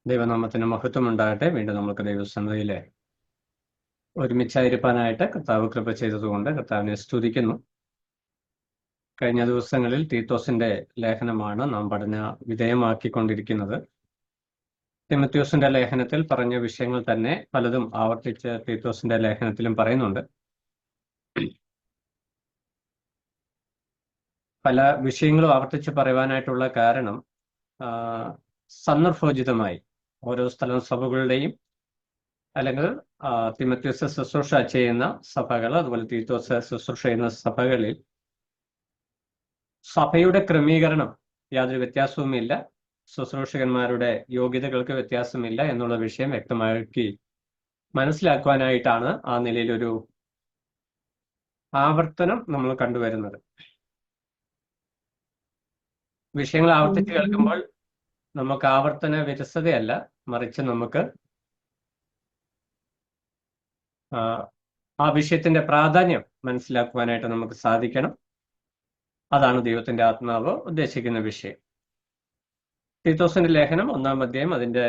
ദൈവനാമത്തിന് മഹത്വം ഉണ്ടാകട്ടെ. വീണ്ടും നമുക്ക് ദൈവസന്നിധിയിലെ ഒരുമിച്ചായിരിക്കാനായിട്ട് കർത്താവ് കൃപ ചെയ്തതുകൊണ്ട് കർത്താവിനെ സ്തുതിക്കുന്നു. കഴിഞ്ഞ ദിവസങ്ങളിൽ തീത്തോസിന്റെ ലേഖനമാണ് നാം പഠന വിധേയമാക്കിക്കൊണ്ടിരിക്കുന്നത്. തിമത്യോസിന്റെ ലേഖനത്തിൽ പറഞ്ഞ വിഷയങ്ങൾ തന്നെ പലതും ആവർത്തിച്ച് തീത്തോസിന്റെ ലേഖനത്തിലും പറയുന്നുണ്ട്. പല വിഷയങ്ങളും ആവർത്തിച്ച് പറയുവാനായിട്ടുള്ള കാരണം സന്ദർഭോചിതമായി ഓരോ സ്ഥലം സഭകളുടെയും അല്ലെങ്കിൽ തിമത്യോസ് ശുശ്രൂഷ ചെയ്യുന്ന സഭകൾ, അതുപോലെ തീത്തോസ് ശുശ്രൂഷ ചെയ്യുന്ന സഭകളിൽ സഭയുടെ ക്രമീകരണം യാതൊരു വ്യത്യാസവുമില്ല, ശുശ്രൂഷകന്മാരുടെ യോഗ്യതകൾക്ക് വ്യത്യാസമില്ല എന്നുള്ള വിഷയം വ്യക്തമാക്കി മനസ്സിലാക്കുവാനായിട്ടാണ് ആ നിലയിലൊരു ആവർത്തനം നമ്മൾ കണ്ടുവരുന്നത്. വിഷയങ്ങൾ ആവർത്തിച്ച് കേൾക്കുമ്പോൾ നമുക്ക് ആവർത്തന വിരസതയല്ല, മറിച്ച് നമുക്ക് ആ വിഷയത്തിന്റെ പ്രാധാന്യം മനസ്സിലാക്കുവാനായിട്ട് നമുക്ക് സാധിക്കണം. അതാണ് ദൈവത്തിന്റെ ആത്മാവ് ഉദ്ദേശിക്കുന്ന വിഷയം. തീത്തോസിന്റെ ലേഖനം 1-ാം അധ്യായം അതിന്റെ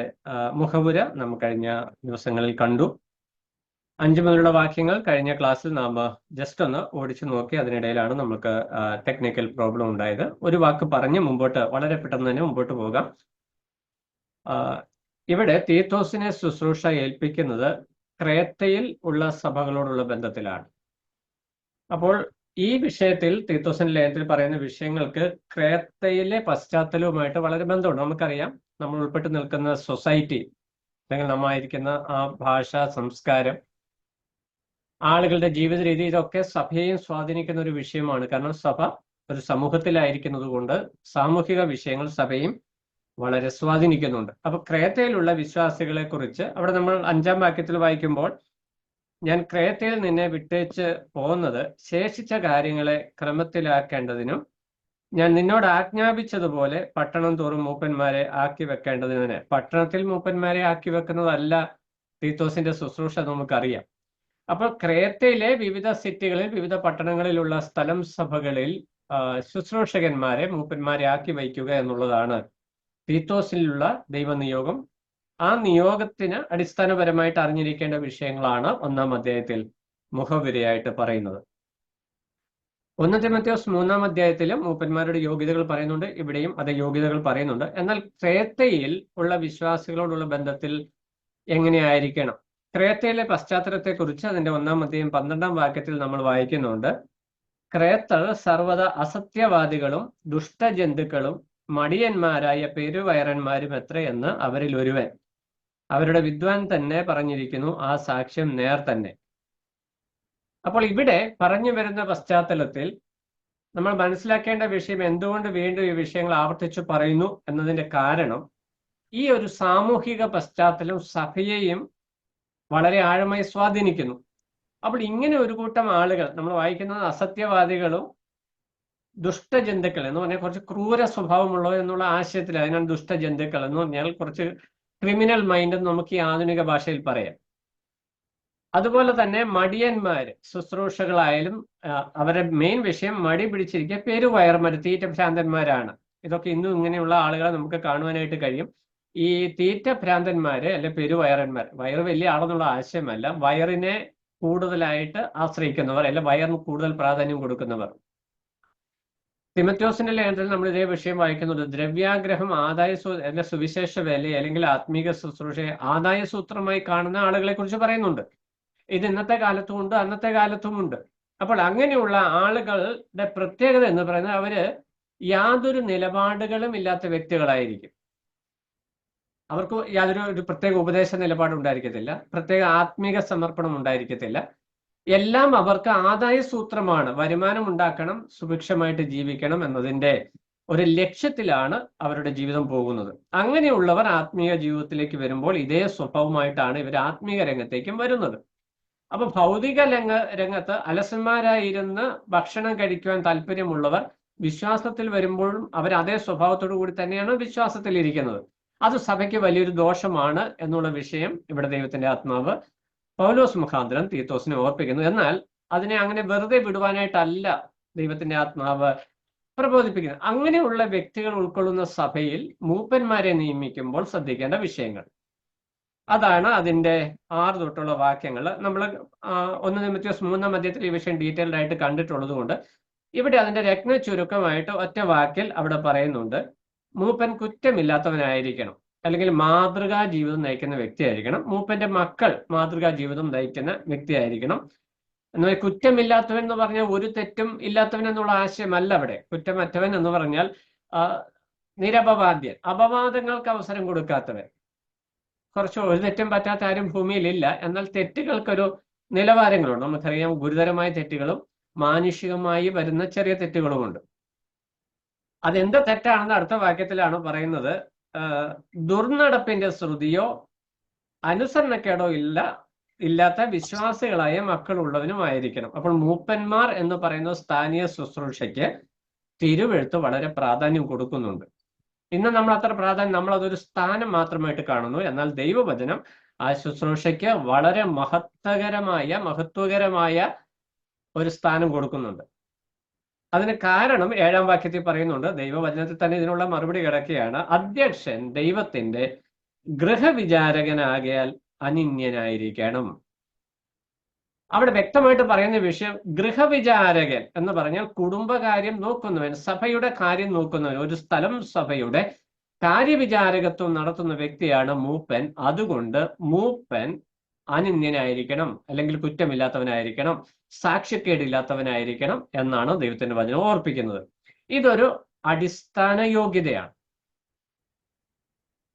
മുഖവുര നാം കഴിഞ്ഞ ദിവസങ്ങളിൽ കണ്ടു. 5 മുതലുള്ള വാക്യങ്ങൾ കഴിഞ്ഞ ക്ലാസ്സിൽ നാം ജസ്റ്റ് ഒന്ന് ഓടിച്ചു നോക്കി. അതിനിടയിലാണ് നമുക്ക് ടെക്നിക്കൽ പ്രോബ്ലം ഉണ്ടായത്. ഒരു വാക്ക് പറഞ്ഞ് മുമ്പോട്ട് വളരെ പെട്ടെന്ന് തന്നെ മുമ്പോട്ട് പോകാം. ഇവിടെ തീത്തോസിനെ ശുശ്രൂഷ ഏൽപ്പിക്കുന്നത് ക്രേത്തയിൽ ഉള്ള സഭകളോടുള്ള ബന്ധത്തിലാണ്. അപ്പോൾ ഈ വിഷയത്തിൽ തീത്തോസിന്റെ ലേഖനത്തിൽ പറയുന്ന വിഷയങ്ങൾക്ക് ക്രേത്തയിലെ പശ്ചാത്തലവുമായിട്ട് വളരെ ബന്ധമുണ്ട്. നമുക്കറിയാം, നമ്മൾ ഉൾപ്പെട്ട് നിൽക്കുന്ന സൊസൈറ്റി അല്ലെങ്കിൽ നമ്മായിരിക്കുന്ന ആ ഭാഷ, സംസ്കാരം, ആളുകളുടെ ജീവിത രീതി, ഇതൊക്കെ സഭയെയും സ്വാധീനിക്കുന്ന ഒരു വിഷയമാണ്. കാരണം സഭ ഒരു സമൂഹത്തിലായിരിക്കുന്നത് കൊണ്ട് സാമൂഹിക വിഷയങ്ങൾ സഭയും വളരെ സ്വാധീനിക്കുന്നുണ്ട്. അപ്പൊ ക്രേത്തയിലുള്ള വിശ്വാസികളെ കുറിച്ച് അവിടെ നമ്മൾ 5-ാം വാക്യത്തിൽ വായിക്കുമ്പോൾ, ഞാൻ ക്രേത്തയിൽ നിന്നെ വിട്ടേച്ച് പോകുന്നത് ശേഷിച്ച കാര്യങ്ങളെ ക്രമത്തിലാക്കേണ്ടതിനും ഞാൻ നിന്നോട് ആജ്ഞാപിച്ചതുപോലെ പട്ടണം തോറും മൂപ്പന്മാരെ ആക്കി വെക്കേണ്ടതിന്. പട്ടണത്തിൽ മൂപ്പന്മാരെ ആക്കി വെക്കുന്നതല്ല തീത്തോസിന്റെ ശുശ്രൂഷ, നമുക്കറിയാം. അപ്പോൾ ക്രേത്തയിലെ വിവിധ സിറ്റികളിൽ, വിവിധ പട്ടണങ്ങളിലുള്ള സ്ഥലം സഭകളിൽ ശുശ്രൂഷകന്മാരെ, മൂപ്പന്മാരെ ആക്കി വയ്ക്കുക എന്നുള്ളതാണ് തീത്തോസിലുള്ള ദൈവനിയോഗം. ആ നിയോഗത്തിന് അടിസ്ഥാനപരമായിട്ട് അറിഞ്ഞിരിക്കേണ്ട വിഷയങ്ങളാണ് 1-ാം അധ്യായത്തിൽ മുഖവിരയായിട്ട് പറയുന്നത്. 1 തിമോഥെയോസ് 3-ാം അധ്യായത്തിലും മൂപ്പന്മാരുടെ യോഗ്യതകൾ പറയുന്നുണ്ട്, ഇവിടെയും അതേ യോഗ്യതകൾ പറയുന്നുണ്ട്. എന്നാൽ ക്രേത്തയിൽ ഉള്ള വിശ്വാസികളോടുള്ള ബന്ധത്തിൽ എങ്ങനെയായിരിക്കണം? ക്രേത്തയിലെ പശ്ചാത്തലത്തെക്കുറിച്ച് അതിന്റെ 1-ാം അധ്യായം 12-ാം വാക്യത്തിൽ നമ്മൾ വായിക്കുന്നുണ്ട്. ക്രേത്തർ സർവ്വത അസത്യവാദികളും ദുഷ്ടജന്തുക്കളും മടിയന്മാരായ പെരുവയറന്മാരും എത്രയെന്ന് അവരിൽ ഒരുവൻ, അവരുടെ വിദ്വാൻ തന്നെ പറഞ്ഞിരിക്കുന്നു, ആ സാക്ഷ്യം നേർ തന്നെ. അപ്പോൾ ഇവിടെ പറഞ്ഞു വരുന്ന പശ്ചാത്തലത്തിൽ നമ്മൾ മനസ്സിലാക്കേണ്ട വിഷയം, എന്തുകൊണ്ട് വീണ്ടും ഈ വിഷയങ്ങൾ ആവർത്തിച്ചു പറയുന്നു എന്നതിന്റെ കാരണം, ഈ ഒരു സാമൂഹിക പശ്ചാത്തലം സഭയെയും വളരെ ആഴമായി സ്വാധീനിക്കുന്നു. അപ്പോൾ ഇങ്ങനെ ഒരു കൂട്ടം ആളുകൾ, നമ്മൾ വായിക്കുന്നത് അസത്യവാദികളും ദുഷ്ടജന്തുക്കൾ എന്ന് പറഞ്ഞാൽ കുറച്ച് ക്രൂര സ്വഭാവമുള്ളവർ എന്നുള്ള ആശയത്തിൽ, അതിനാണ് ദുഷ്ടജന്തുക്കൾ എന്ന് പറഞ്ഞാൽ കുറച്ച് ക്രിമിനൽ മൈൻഡ് എന്ന് നമുക്ക് ഈ ആധുനിക ഭാഷയിൽ പറയാം. അതുപോലെ തന്നെ മടിയന്മാര്, ശുശ്രൂഷകളായാലും അവരുടെ മെയിൻ വിഷയം മടി പിടിച്ചിരിക്കുക, പെരുവയർമാര്, തീറ്റ ഭ്രാന്തന്മാരാണ്. ഇതൊക്കെ ഇന്നും ഇങ്ങനെയുള്ള ആളുകളെ നമുക്ക് കാണുവാനായിട്ട് കഴിയും. ഈ തീറ്റ ഭ്രാന്തന്മാര് അല്ലെ പെരുവയറന്മാർ, വയറ് വലിയ ആളെന്നുള്ള ആശയമല്ല, വയറിനെ കൂടുതലായിട്ട് ആശ്രയിക്കുന്നവർ അല്ലെ വയറിന് കൂടുതൽ പ്രാധാന്യം കൊടുക്കുന്നവർ. തിമത്യോസിന്റെ ലേഖനത്തിൽ നമ്മൾ ഇതേ വിഷയം വായിക്കുന്നുണ്ട്. ദ്രവ്യാഗ്രഹം, അല്ലെ സുവിശേഷ വേല അല്ലെങ്കിൽ ആത്മീക ശുശ്രൂഷയെ ആദായ സൂത്രമായി കാണുന്ന ആളുകളെ കുറിച്ച് പറയുന്നുണ്ട്. ഇത് ഇന്നത്തെ കാലത്തുമുണ്ട്, അന്നത്തെ കാലത്തുമുണ്ട്. അപ്പോൾ അങ്ങനെയുള്ള ആളുകളുടെ പ്രത്യേകത എന്ന് പറയുന്നത്, അവര് യാതൊരു നിലപാടുകളും ഇല്ലാത്ത വ്യക്തികളായിരിക്കും. അവർക്ക് യാതൊരു പ്രത്യേക ഉപദേശ നിലപാട് ഉണ്ടായിരിക്കത്തില്ല, പ്രത്യേക ആത്മീക സമർപ്പണം ഉണ്ടായിരിക്കത്തില്ല. എല്ലാം അവർക്ക് ആദായ സൂത്രമാണ്. വരുമാനം ഉണ്ടാക്കണം, സുഭിക്ഷമായിട്ട് ജീവിക്കണം എന്നതിന്റെ ഒരു ലക്ഷ്യത്തിലാണ് അവരുടെ ജീവിതം പോകുന്നത്. അങ്ങനെയുള്ളവർ ആത്മീയ ജീവിതത്തിലേക്ക് വരുമ്പോൾ ഇതേ സ്വഭാവമായിട്ടാണ് ഇവർ ആത്മീക രംഗത്തേക്കും വരുന്നത്. അപ്പൊ ഭൗതിക രംഗത്ത് അലസന്മാരായിരുന്ന് ഭക്ഷണം കഴിക്കുവാൻ താല്പര്യമുള്ളവർ വിശ്വാസത്തിൽ വരുമ്പോഴും അവർ അതേ സ്വഭാവത്തോടു കൂടി തന്നെയാണ് വിശ്വാസത്തിൽ ഇരിക്കുന്നത്. അത് സഭയ്ക്ക് വലിയൊരു ദോഷമാണ് എന്നുള്ള വിഷയം ഇവിടെ ദൈവത്തിന്റെ ആത്മാവ് പൗലോസ് മുഖാന്തരം തീത്തോസിനെ ഓർപ്പിക്കുന്നു. എന്നാൽ അതിനെ അങ്ങനെ വെറുതെ വിടുവാനായിട്ടല്ല ദൈവത്തിന്റെ ആത്മാവ് പ്രബോധിപ്പിക്കുന്നത്. അങ്ങനെയുള്ള വ്യക്തികൾ ഉൾക്കൊള്ളുന്ന സഭയിൽ മൂപ്പന്മാരെ നിയമിക്കുമ്പോൾ ശ്രദ്ധിക്കേണ്ട വിഷയങ്ങൾ അതാണ് അതിന്റെ 6 തൊട്ടുള്ള വാക്യങ്ങൾ. നമ്മൾ 1 തിമോഥെയോസ് 3-ാം അധ്യായത്തിൽ ഈ വിഷയം ഡീറ്റെയിൽഡ് ആയിട്ട് കണ്ടിട്ടുള്ളത് കൊണ്ട് ഇവിടെ അതിന്റെ രത്ന ചുരുക്കമായിട്ട് ഒറ്റ വാക്കിൽ അവിടെ പറയുന്നുണ്ട്. മൂപ്പൻ കുറ്റമില്ലാത്തവനായിരിക്കണം, അല്ലെങ്കിൽ മാതൃകാ ജീവിതം നയിക്കുന്ന വ്യക്തിയായിരിക്കണം. മൂപ്പന്റെ മക്കൾ മാതൃകാ ജീവിതം നയിക്കുന്ന വ്യക്തിയായിരിക്കണം. എന്നാൽ കുറ്റമില്ലാത്തവൻ എന്ന് പറഞ്ഞാൽ ഒരു തെറ്റും ഇല്ലാത്തവൻ എന്നുള്ള ആശയമല്ല അവിടെ. കുറ്റമറ്റവൻ എന്ന് പറഞ്ഞാൽ നിരപവാദ്യൻ, അപവാദങ്ങൾക്ക് അവസരം കൊടുക്കാത്തവൻ. കുറച്ച് ഒരു തെറ്റും പറ്റാത്ത ആരും ഭൂമിയിലില്ല. എന്നാൽ തെറ്റുകൾക്കൊരു നിലവാരങ്ങളുണ്ട്. നമുക്കറിയാം, ഗുരുതരമായ തെറ്റുകളും മാനുഷികമായി വരുന്ന ചെറിയ തെറ്റുകളുമുണ്ട്. അതെന്ത് തെറ്റാണെന്ന് അടുത്ത വാക്യത്തിലാണ് പറയുന്നത്. ദുർനടപ്പിന്റെ ശ്രുതിയോ അനുസരണക്കേടോ ഇല്ലാത്ത വിശ്വാസികളായ മക്കളുള്ളവനുമായിരിക്കണം. അപ്പോൾ മൂപ്പന്മാർ എന്ന് പറയുന്ന സ്ഥാനീയ ശുശ്രൂഷയ്ക്ക് തിരുവെഴുത്ത് വളരെ പ്രാധാന്യം കൊടുക്കുന്നുണ്ട്. ഇന്ന് നമ്മൾ അത്ര പ്രാധാന്യം, നമ്മൾ അതൊരു സ്ഥാനം മാത്രമായിട്ട് കാണുന്നു. എന്നാൽ ദൈവവചനം ആ ശുശ്രൂഷയ്ക്ക് വളരെ മഹത്വകരമായ ഒരു സ്ഥാനം കൊടുക്കുന്നുണ്ട്. അതിന് കാരണം 7-ാം വാക്യത്തിൽ പറയുന്നുണ്ട്. ദൈവവചനത്തിൽ തന്നെ ഇതിനുള്ള മറുപടി കിടക്കുകയാണ്. അധ്യക്ഷൻ ദൈവത്തിന്റെ ഗൃഹവിചാരകനാകിയാൽ അനിന്യനായിരിക്കണം. അവിടെ വ്യക്തമായിട്ട് പറയുന്ന വിഷയം ഗൃഹവിചാരകൻ എന്ന് പറഞ്ഞാൽ കുടുംബകാര്യം നോക്കുന്നവൻ, സഭയുടെ കാര്യം നോക്കുന്നവൻ, ഒരു സ്ഥലം സഭയുടെ കാര്യവിചാരകത്വം നടത്തുന്ന വ്യക്തിയാണ് മൂപ്പൻ. അതുകൊണ്ട് മൂപ്പൻ അനിന്യനായിരിക്കണം, അല്ലെങ്കിൽ കുറ്റമില്ലാത്തവനായിരിക്കണം, സാക്ഷ്യക്കേടില്ലാത്തവനായിരിക്കണം എന്നാണ് ദൈവത്തിന്റെ വചനം ഓർപ്പിക്കുന്നത്. ഇതൊരു അടിസ്ഥാന യോഗ്യതയാണ്.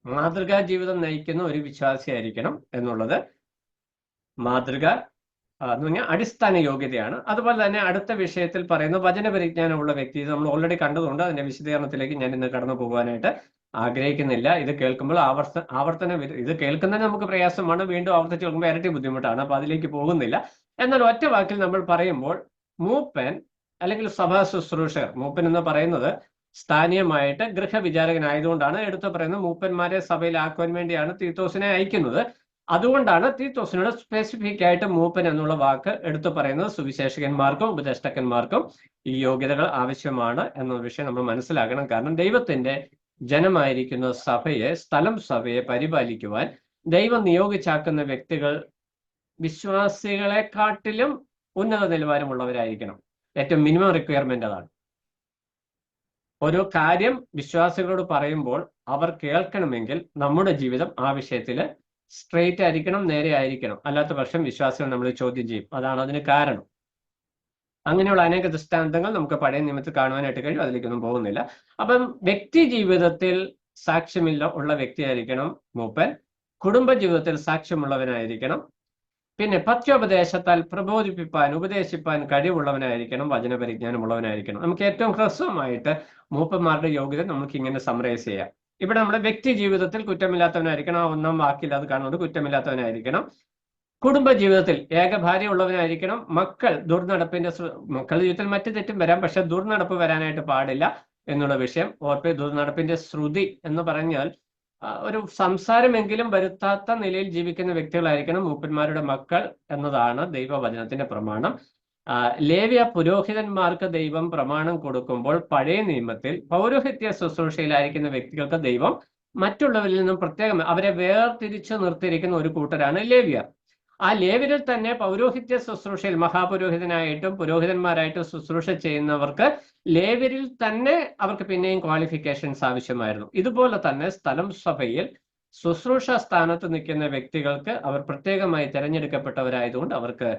മാതൃകാ ജീവിതം നയിക്കുന്ന ഒരു വിശ്വാസിയായിരിക്കണം എന്നുള്ളത് മാതൃക എന്ന് പറഞ്ഞാൽ അടിസ്ഥാന യോഗ്യതയാണ്. അതുപോലെ തന്നെ അടുത്ത വിഷയത്തിൽ പറയുന്ന വചനപരിജ്ഞാനമുള്ള വ്യക്തി, ഇത് നമ്മൾ ഓൾറെഡി കണ്ടതുകൊണ്ട് അതിന്റെ വിശദീകരണത്തിലേക്ക് ഞാൻ ഇന്ന് കടന്നു പോകാനായിട്ട് ആഗ്രഹിക്കുന്നില്ല. ഇത് കേൾക്കുമ്പോൾ ഇത് കേൾക്കുന്നതിന് നമുക്ക് പ്രയാസമാണ്, വീണ്ടും ആവർത്തിച്ച് കേൾക്കുമ്പോൾ ഇരട്ടി ബുദ്ധിമുട്ടാണ്. അപ്പൊ അതിലേക്ക് പോകുന്നില്ല. എന്നാൽ ഒറ്റ വാക്കിൽ നമ്മൾ പറയുമ്പോൾ മൂപ്പൻ അല്ലെങ്കിൽ സഭാ ശുശ്രൂഷകർ, മൂപ്പൻ എന്ന് പറയുന്നത് സ്ഥാനീയമായിട്ട് ഗൃഹവിചാരകനായതുകൊണ്ടാണ് എടുത്തു പറയുന്നത്. മൂപ്പന്മാരെ സഭയിലാക്കുവാൻ വേണ്ടിയാണ് തീത്തോസിനെ അയക്കുന്നത്. അതുകൊണ്ടാണ് തീത്തോസിനോട് സ്പെസിഫിക് ആയിട്ട് മൂപ്പൻ എന്നുള്ള വാക്ക് എടുത്തു പറയുന്നത്. സുവിശേഷകന്മാർക്കും ഉപദേഷ്ടകന്മാർക്കും ഈ യോഗ്യതകൾ ആവശ്യമാണ് എന്ന വിഷയം നമ്മൾ മനസ്സിലാക്കണം. കാരണം ദൈവത്തിന്റെ ജനമായിരിക്കുന്ന സഭയെ, സഭയെ പരിപാലിക്കുവാൻ ദൈവം നിയോഗിച്ചാക്കുന്ന വ്യക്തികൾ വിശ്വാസികളെക്കാട്ടിലും ഉന്നത നിലവാരമുള്ളവരായിരിക്കണം. ഏറ്റവും മിനിമം റിക്വയർമെന്റ് അതാണ്. ഒരു കാര്യം വിശ്വാസികളോട് പറയുമ്പോൾ അവർ കേൾക്കണമെങ്കിൽ നമ്മുടെ ജീവിതം ആ വിഷയത്തിൽ സ്ട്രെയിറ്റ് ആയിരിക്കണം, നേരെ ആയിരിക്കണം. അല്ലാത്ത പക്ഷം വിശ്വാസികൾ നമ്മൾ ചോദ്യം ചെയ്യും. അതാണ് അതിന് കാരണം. അങ്ങനെയുള്ള അനേക ദൃഷ്ടാന്തങ്ങൾ നമുക്ക് പഴയ നിയമത്തിൽ കാണുവാനായിട്ട് കഴിയും. അതിലേക്കൊന്നും പോകുന്നില്ല. അപ്പം വ്യക്തി ജീവിതത്തിൽ ഉള്ള വ്യക്തിയായിരിക്കണം മൂപ്പൻ. കുടുംബ ജീവിതത്തിൽ സാക്ഷ്യമുള്ളവനായിരിക്കണം. പിന്നെ പഥ്യോപദേശത്താൽ ഉപദേശിപ്പാൻ കഴിവുള്ളവനായിരിക്കണം. വചനപരിജ്ഞാനമുള്ളവനായിരിക്കണം. നമുക്ക് ഏറ്റവും ഹ്രസ്വമായിട്ട് മൂപ്പന്മാരുടെ യോഗ്യത നമുക്ക് ഇങ്ങനെ സമറൈസ് ചെയ്യാം. ഇവിടെ നമ്മുടെ വ്യക്തി ജീവിതത്തിൽ കുറ്റമില്ലാത്തവനായിരിക്കണം. ആ 1-ാം വാക്കിൽ അത് കാണുന്നുണ്ട്, കുറ്റമില്ലാത്തവനായിരിക്കണം. കുടുംബ ജീവിതത്തിൽ ഏകഭാര്യ ഉള്ളവനായിരിക്കണം. മക്കളുടെ ജീവിതത്തിൽ മറ്റു തെറ്റും വരാം, പക്ഷെ ദുർനടപ്പ് വരാനായിട്ട് പാടില്ല എന്നുള്ള വിഷയം ഓർപ്പ്. ദുർനടപ്പിന്റെ ശ്രുതി എന്ന് പറഞ്ഞാൽ ഒരു സംസാരമെങ്കിലും വരുത്താത്ത നിലയിൽ ജീവിക്കുന്ന വ്യക്തികളായിരിക്കണം മൂപ്പന്മാരുടെ മക്കൾ എന്നതാണ് ദൈവവചനത്തിന്റെ പ്രമാണം. ലേവ്യ പുരോഹിതന്മാർക്ക് ദൈവം പ്രമാണം കൊടുക്കുമ്പോൾ പഴയ നിയമത്തിൽ പൗരോഹിത്യ ശുശ്രൂഷയിലായിരിക്കുന്ന വ്യക്തികൾക്ക് ദൈവം മറ്റുള്ളവരിൽ നിന്നും പ്രത്യേകം അവരെ വേർതിരിച്ചു നിർത്തിയിരിക്കുന്ന ഒരു കൂട്ടരാണ് ലേവ്യർ. ആ ലേവ്യരിൽ തന്നെ പൗരോഹിത്യ ശുശ്രൂഷയിൽ മഹാപുരോഹിതനായിട്ടും പുരോഹിതന്മാരായിട്ടും ശുശ്രൂഷ ചെയ്യുന്നവർക്ക് ലേവ്യരിൽ തന്നെ അവർക്ക് പിന്നെയും ക്വാളിഫിക്കേഷൻസ് ആവശ്യമായിരുന്നു. ഇതുപോലെ തന്നെ സഭയിൽ ശുശ്രൂഷ സ്ഥാനത്ത് നിൽക്കുന്ന വ്യക്തികൾക്ക് അവർ പ്രത്യേകമായി തിരഞ്ഞെടുക്കപ്പെട്ടവരായതുകൊണ്ട് അവർക്ക്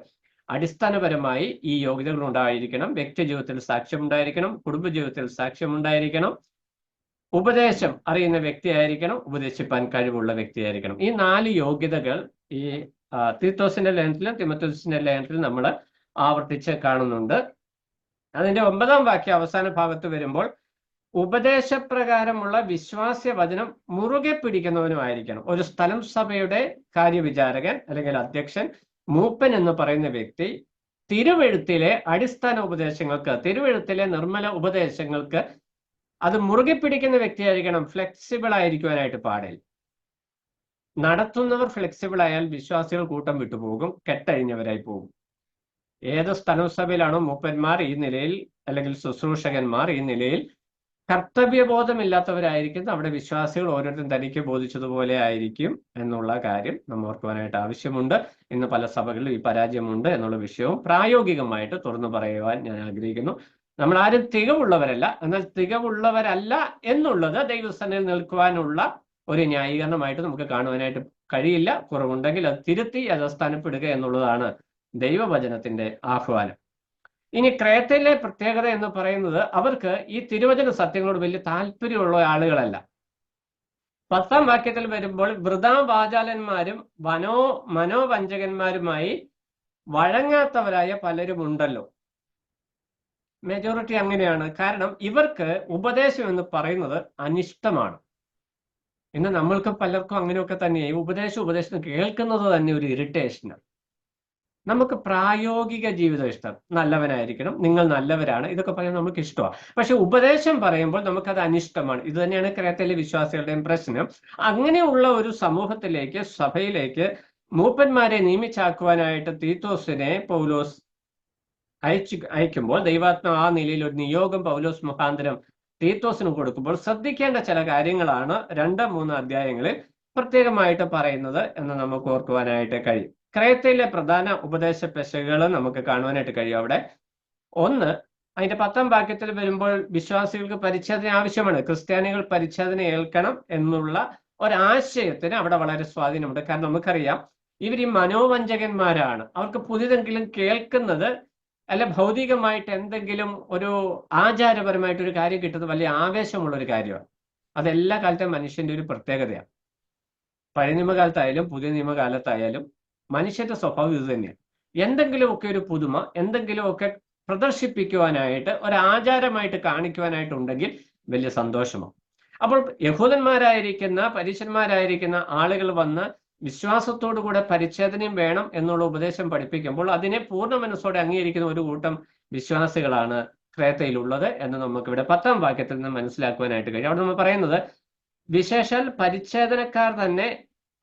അടിസ്ഥാനപരമായി ഈ യോഗ്യതകൾ ഉണ്ടായിരിക്കണം. വ്യക്തി ജീവിതത്തിൽ സാക്ഷ്യമുണ്ടായിരിക്കണം, കുടുംബജീവിതത്തിൽ സാക്ഷ്യമുണ്ടായിരിക്കണം, ഉപദേശം അറിയുന്ന വ്യക്തിയായിരിക്കണം, ഉപദേശിപ്പാൻ കഴിവുള്ള വ്യക്തിയായിരിക്കണം. ഈ 4 യോഗ്യതകൾ ഈ തീത്തോസിന്റെ ലേഖനത്തിലും തിമോഥെയോസിന്റെ ലേഖനത്തിലും നമ്മൾ ആവർത്തിച്ച് കാണുന്നുണ്ട്. അതിന്റെ 9-ാം വാക്യം അവസാന ഭാഗത്ത് വരുമ്പോൾ ഉപദേശപ്രകാരമുള്ള വിശ്വാസ്യ വചനം മുറുകെ പിടിക്കുന്നവനുമായിരിക്കണം. ഒരു സഭയുടെ കാര്യവിചാരകൻ അല്ലെങ്കിൽ അധ്യക്ഷൻ, മൂപ്പൻ എന്ന് പറയുന്ന വ്യക്തി തിരുവെഴുത്തിലെ അടിസ്ഥാന ഉപദേശങ്ങൾക്ക്, തിരുവെഴുത്തിലെ നിർമ്മല ഉപദേശങ്ങൾക്ക് അത് മുറുകെ പിടിക്കുന്ന വ്യക്തിയായിരിക്കണം. ഫ്ലെക്സിബിൾ ആയിരിക്കുവാനായിട്ട് പാടില്ല. നടത്തുന്നവർ ഫ്ലെക്സിബിൾ ആയാൽ വിശ്വാസികൾ കൂട്ടം വിട്ടുപോകും, കെട്ടഴിഞ്ഞവരായി പോകും. ഏത് സ്ഥലസഭയിലാണോ മൂപ്പന്മാർ ഈ നിലയിൽ, അല്ലെങ്കിൽ ശുശ്രൂഷകന്മാർ ഈ നിലയിൽ കർത്തവ്യബോധമില്ലാത്തവരായിരിക്കും, അവിടെ വിശ്വാസികൾ ഓരോരുത്തരും തനിക്ക് ബോധിച്ചതുപോലെ ആയിരിക്കും എന്നുള്ള കാര്യം നമ്മൾ ഓർക്കുവാനായിട്ട് ആവശ്യമുണ്ട്. ഇന്ന് പല സഭകളിലും ഈ പരാജയമുണ്ട് എന്നുള്ള വിഷയവും പ്രായോഗികമായിട്ട് തുറന്നു പറയുവാൻ ഞാൻ ആഗ്രഹിക്കുന്നു. നമ്മൾ ആരും തികവുള്ളവരല്ല, എന്നാൽ തികവുള്ളവരല്ല എന്നുള്ളത് ദൈവസന്നിധിയിൽ നിൽക്കുവാനുള്ള ഒരു ന്യായീകരണമായിട്ട് നമുക്ക് കാണുവാനായിട്ട് കഴിയില്ല. കുറവുണ്ടെങ്കിൽ അത് തിരുത്തി യഥാസ്ഥാനപ്പെടുക എന്നുള്ളതാണ് ദൈവവചനത്തിന്റെ ആഹ്വാനം. ഇനി ക്രേത്തയിലെ പ്രത്യേകത എന്ന് പറയുന്നത്, അവർക്ക് ഈ തിരുവചന സത്യങ്ങളോട് വലിയ താല്പര്യമുള്ള ആളുകളല്ല. 10-ാം വാക്യത്തിൽ വരുമ്പോൾ വൃഥാവാചാലന്മാരും മനോവഞ്ചകന്മാരുമായി വഴങ്ങാത്തവരായ പലരും ഉണ്ടല്ലോ. മെജോറിറ്റി അങ്ങനെയാണ്. കാരണം ഇവർക്ക് ഉപദേശം എന്ന് പറയുന്നത് അനിഷ്ടമാണ്. ഇന്ന് നമ്മൾക്ക് പലർക്കും അങ്ങനെയൊക്കെ തന്നെയായി. ഉപദേശം കേൾക്കുന്നത് തന്നെ ഒരു ഇറിറ്റേഷനാണ്. നമുക്ക് പ്രായോഗിക ജീവിതം ഇഷ്ടം. നല്ലവനായിരിക്കണം, നിങ്ങൾ നല്ലവരാണ്, ഇതൊക്കെ പറയാൻ നമുക്ക് ഇഷ്ടമാണ്. പക്ഷെ ഉപദേശം പറയുമ്പോൾ നമുക്കത് അനിഷ്ടമാണ്. ഇത് തന്നെയാണ് ക്രേത്തയിലെ വിശ്വാസികളുടെയും പ്രശ്നം. അങ്ങനെയുള്ള ഒരു സമൂഹത്തിലേക്ക്, സഭയിലേക്ക് മൂപ്പന്മാരെ നിയമിച്ചാക്കുവാനായിട്ട് തീത്തോസിനെ പൗലോസ് അയക്കുമ്പോൾ, ദൈവാത്മാവ് ആ നിലയിൽ ഒരു നിയോഗം പൗലോസ് മുഖാന്തരം തീത്തോസിന് കൊടുക്കുമ്പോൾ ശ്രദ്ധിക്കേണ്ട ചില കാര്യങ്ങളാണ് 2-3 അധ്യായങ്ങളിൽ പ്രത്യേകമായിട്ട് പറയുന്നത് എന്ന് നമുക്ക് ഓർക്കുവാനായിട്ട് കഴിയും. ക്രേത്തയിലെ പ്രധാന ഉപദേശ പെശകുകൾ നമുക്ക് കാണുവാനായിട്ട് കഴിയും. അവിടെ ഒന്ന്, അതിന്റെ 10-ാം വാക്യത്തിൽ വരുമ്പോൾ വിശ്വാസികൾക്ക് പരിച്ഛേദന ആവശ്യമാണ്, ക്രിസ്ത്യാനികൾ പരിച്ഛേദന ഏൽക്കണം എന്നുള്ള ഒരാശയത്തിന് അവിടെ വളരെ സ്വാധീനമുണ്ട്. കാരണം നമുക്കറിയാം, ഇവർ ഈ മനോവഞ്ചകന്മാരാണ്. അവർക്ക് പുതിയതെങ്കിലും കേൾക്കുന്നത്, അല്ല ഭൗതികമായിട്ട് എന്തെങ്കിലും ഒരു ആചാരപരമായിട്ടൊരു കാര്യം കിട്ടുന്നത് വലിയ ആവേശമുള്ള ഒരു കാര്യമാണ്. അതെല്ലാ കാലത്തും മനുഷ്യന്റെ ഒരു പ്രത്യേകതയാണ്. പഴയ നിയമകാലത്തായാലും പുതിയ നിയമകാലത്തായാലും മനുഷ്യന്റെ സ്വഭാവം ഇത് തന്നെയാണ്. എന്തെങ്കിലുമൊക്കെ ഒരു പുതുമ, എന്തെങ്കിലുമൊക്കെ പ്രദർശിപ്പിക്കുവാനായിട്ട്, ഒരാചാരമായിട്ട് കാണിക്കുവാനായിട്ടുണ്ടെങ്കിൽ വലിയ സന്തോഷമാണ്. അപ്പോൾ യഹൂദന്മാരായിരിക്കുന്ന പരീശന്മാരായിരിക്കുന്ന ആളുകൾ വന്ന് വിശ്വാസത്തോടുകൂടെ പരിച്ഛേദനയും വേണം എന്നുള്ള ഉപദേശം പഠിപ്പിക്കുമ്പോൾ അതിനെ പൂർണ്ണ മനസ്സോടെ അംഗീകരിക്കുന്ന ഒരു കൂട്ടം വിശ്വാസികളാണ് ക്രേത്തയിലുള്ളത് എന്ന് നമുക്ക് ഇവിടെ 10-ാം വാക്യത്തിൽ നിന്ന് മനസ്സിലാക്കുവാനായിട്ട് കഴിയും. അവിടെ നമ്മൾ പറയുന്നത്, വിശേഷാൽ പരിച്ഛേദനക്കാർ തന്നെ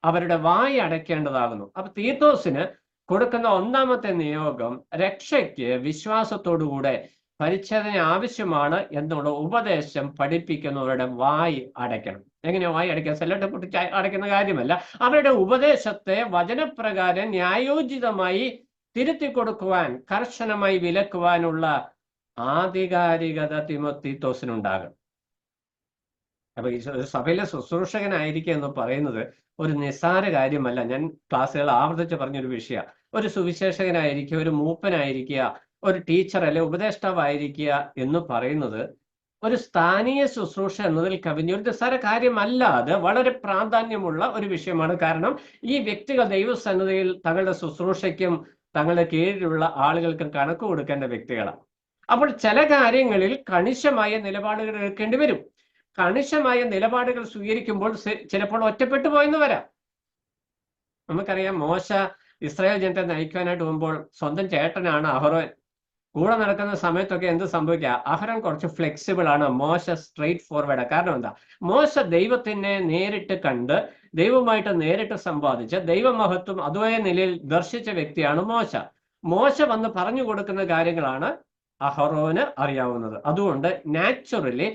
അവരുടെ വായി അടയ്ക്കേണ്ടതാകുന്നു. അപ്പൊ തീത്തോസിന് കൊടുക്കുന്ന 1-ാമത്തെ നിയോഗം, രക്ഷയ്ക്ക് വിശ്വാസത്തോടുകൂടെ പരിച്ഛേദന ആവശ്യമാണ് എന്നുള്ള ഉപദേശം പഠിപ്പിക്കുന്നവരുടെ വായി അടയ്ക്കണം. എങ്ങനെയാ വായി അടയ്ക്കുക? സെല്ലട്ട് പൊട്ടിച്ച് അടയ്ക്കുന്ന കാര്യമല്ല. അവരുടെ ഉപദേശത്തെ വചനപ്രകാരം ന്യായോചിതമായി തിരുത്തി കൊടുക്കുവാൻ, കർശനമായി വിലക്കുവാനുള്ള ആധികാരികത തീത്തോസിനുണ്ടാകും. അപ്പൊ ഈ സഭയിലെ ശുശ്രൂഷകനായിരിക്കുക എന്ന് പറയുന്നത് ഒരു നിസ്സാര കാര്യമല്ല. ഞാൻ ക്ലാസ്സുകൾ ആവർത്തിച്ച് പറഞ്ഞൊരു വിഷയമാണ്. ഒരു സുവിശേഷകനായിരിക്കുക, ഒരു മൂപ്പനായിരിക്കുക, ഒരു ടീച്ചർ അല്ലെ ഉപദേഷ്ടാവായിരിക്കുക എന്ന് പറയുന്നത് ഒരു സ്ഥാനീയ ശുശ്രൂഷ എന്നതിൽ കവിഞ്ഞ ഒരു നിസ്സാര കാര്യമല്ല. അത് വളരെ പ്രാധാന്യമുള്ള ഒരു വിഷയമാണ്. കാരണം ഈ വ്യക്തികൾ ദൈവസന്നിധിയിൽ തങ്ങളുടെ ശുശ്രൂഷയ്ക്കും തങ്ങളുടെ കീഴിലുള്ള ആളുകൾക്കും കണക്ക് കൊടുക്കേണ്ട വ്യക്തികളാണ്. അപ്പോൾ ചില കാര്യങ്ങളിൽ കണിശമായ നിലപാടുകൾ എടുക്കേണ്ടി വരും. കണിശമായ നിലപാടുകൾ സ്വീകരിക്കുമ്പോൾ ചിലപ്പോൾ ഒറ്റപ്പെട്ടു പോയെന്ന് വരാം. നമുക്കറിയാം, മോശ ഇസ്രായേൽ ജനത്തെ നയിക്കാനായിട്ട് പോകുമ്പോൾ സ്വന്തം ചേട്ടനാണ് അഹരോൻ. കൂടെ നടക്കുന്ന സമയത്തൊക്കെ എന്ത് സംഭവിക്കുക? അഹരോൻ കുറച്ച് ഫ്ലെക്സിബിൾ ആണ്, മോശ സ്ട്രെയിറ്റ് ഫോർവേഡ്. കാരണം എന്താ? മോശ ദൈവത്തിനെ നേരിട്ട് കണ്ട്, ദൈവമായിട്ട് നേരിട്ട് സമ്പാദിച്ച, ദൈവമഹത്വം അതേ നിലയിൽ ദർശിച്ച വ്യക്തിയാണ് മോശ വന്ന് പറഞ്ഞു കൊടുക്കുന്ന കാര്യങ്ങളാണ് അഹറോന് അറിയാവുന്നത്. അതുകൊണ്ട് നാച്ചുറലി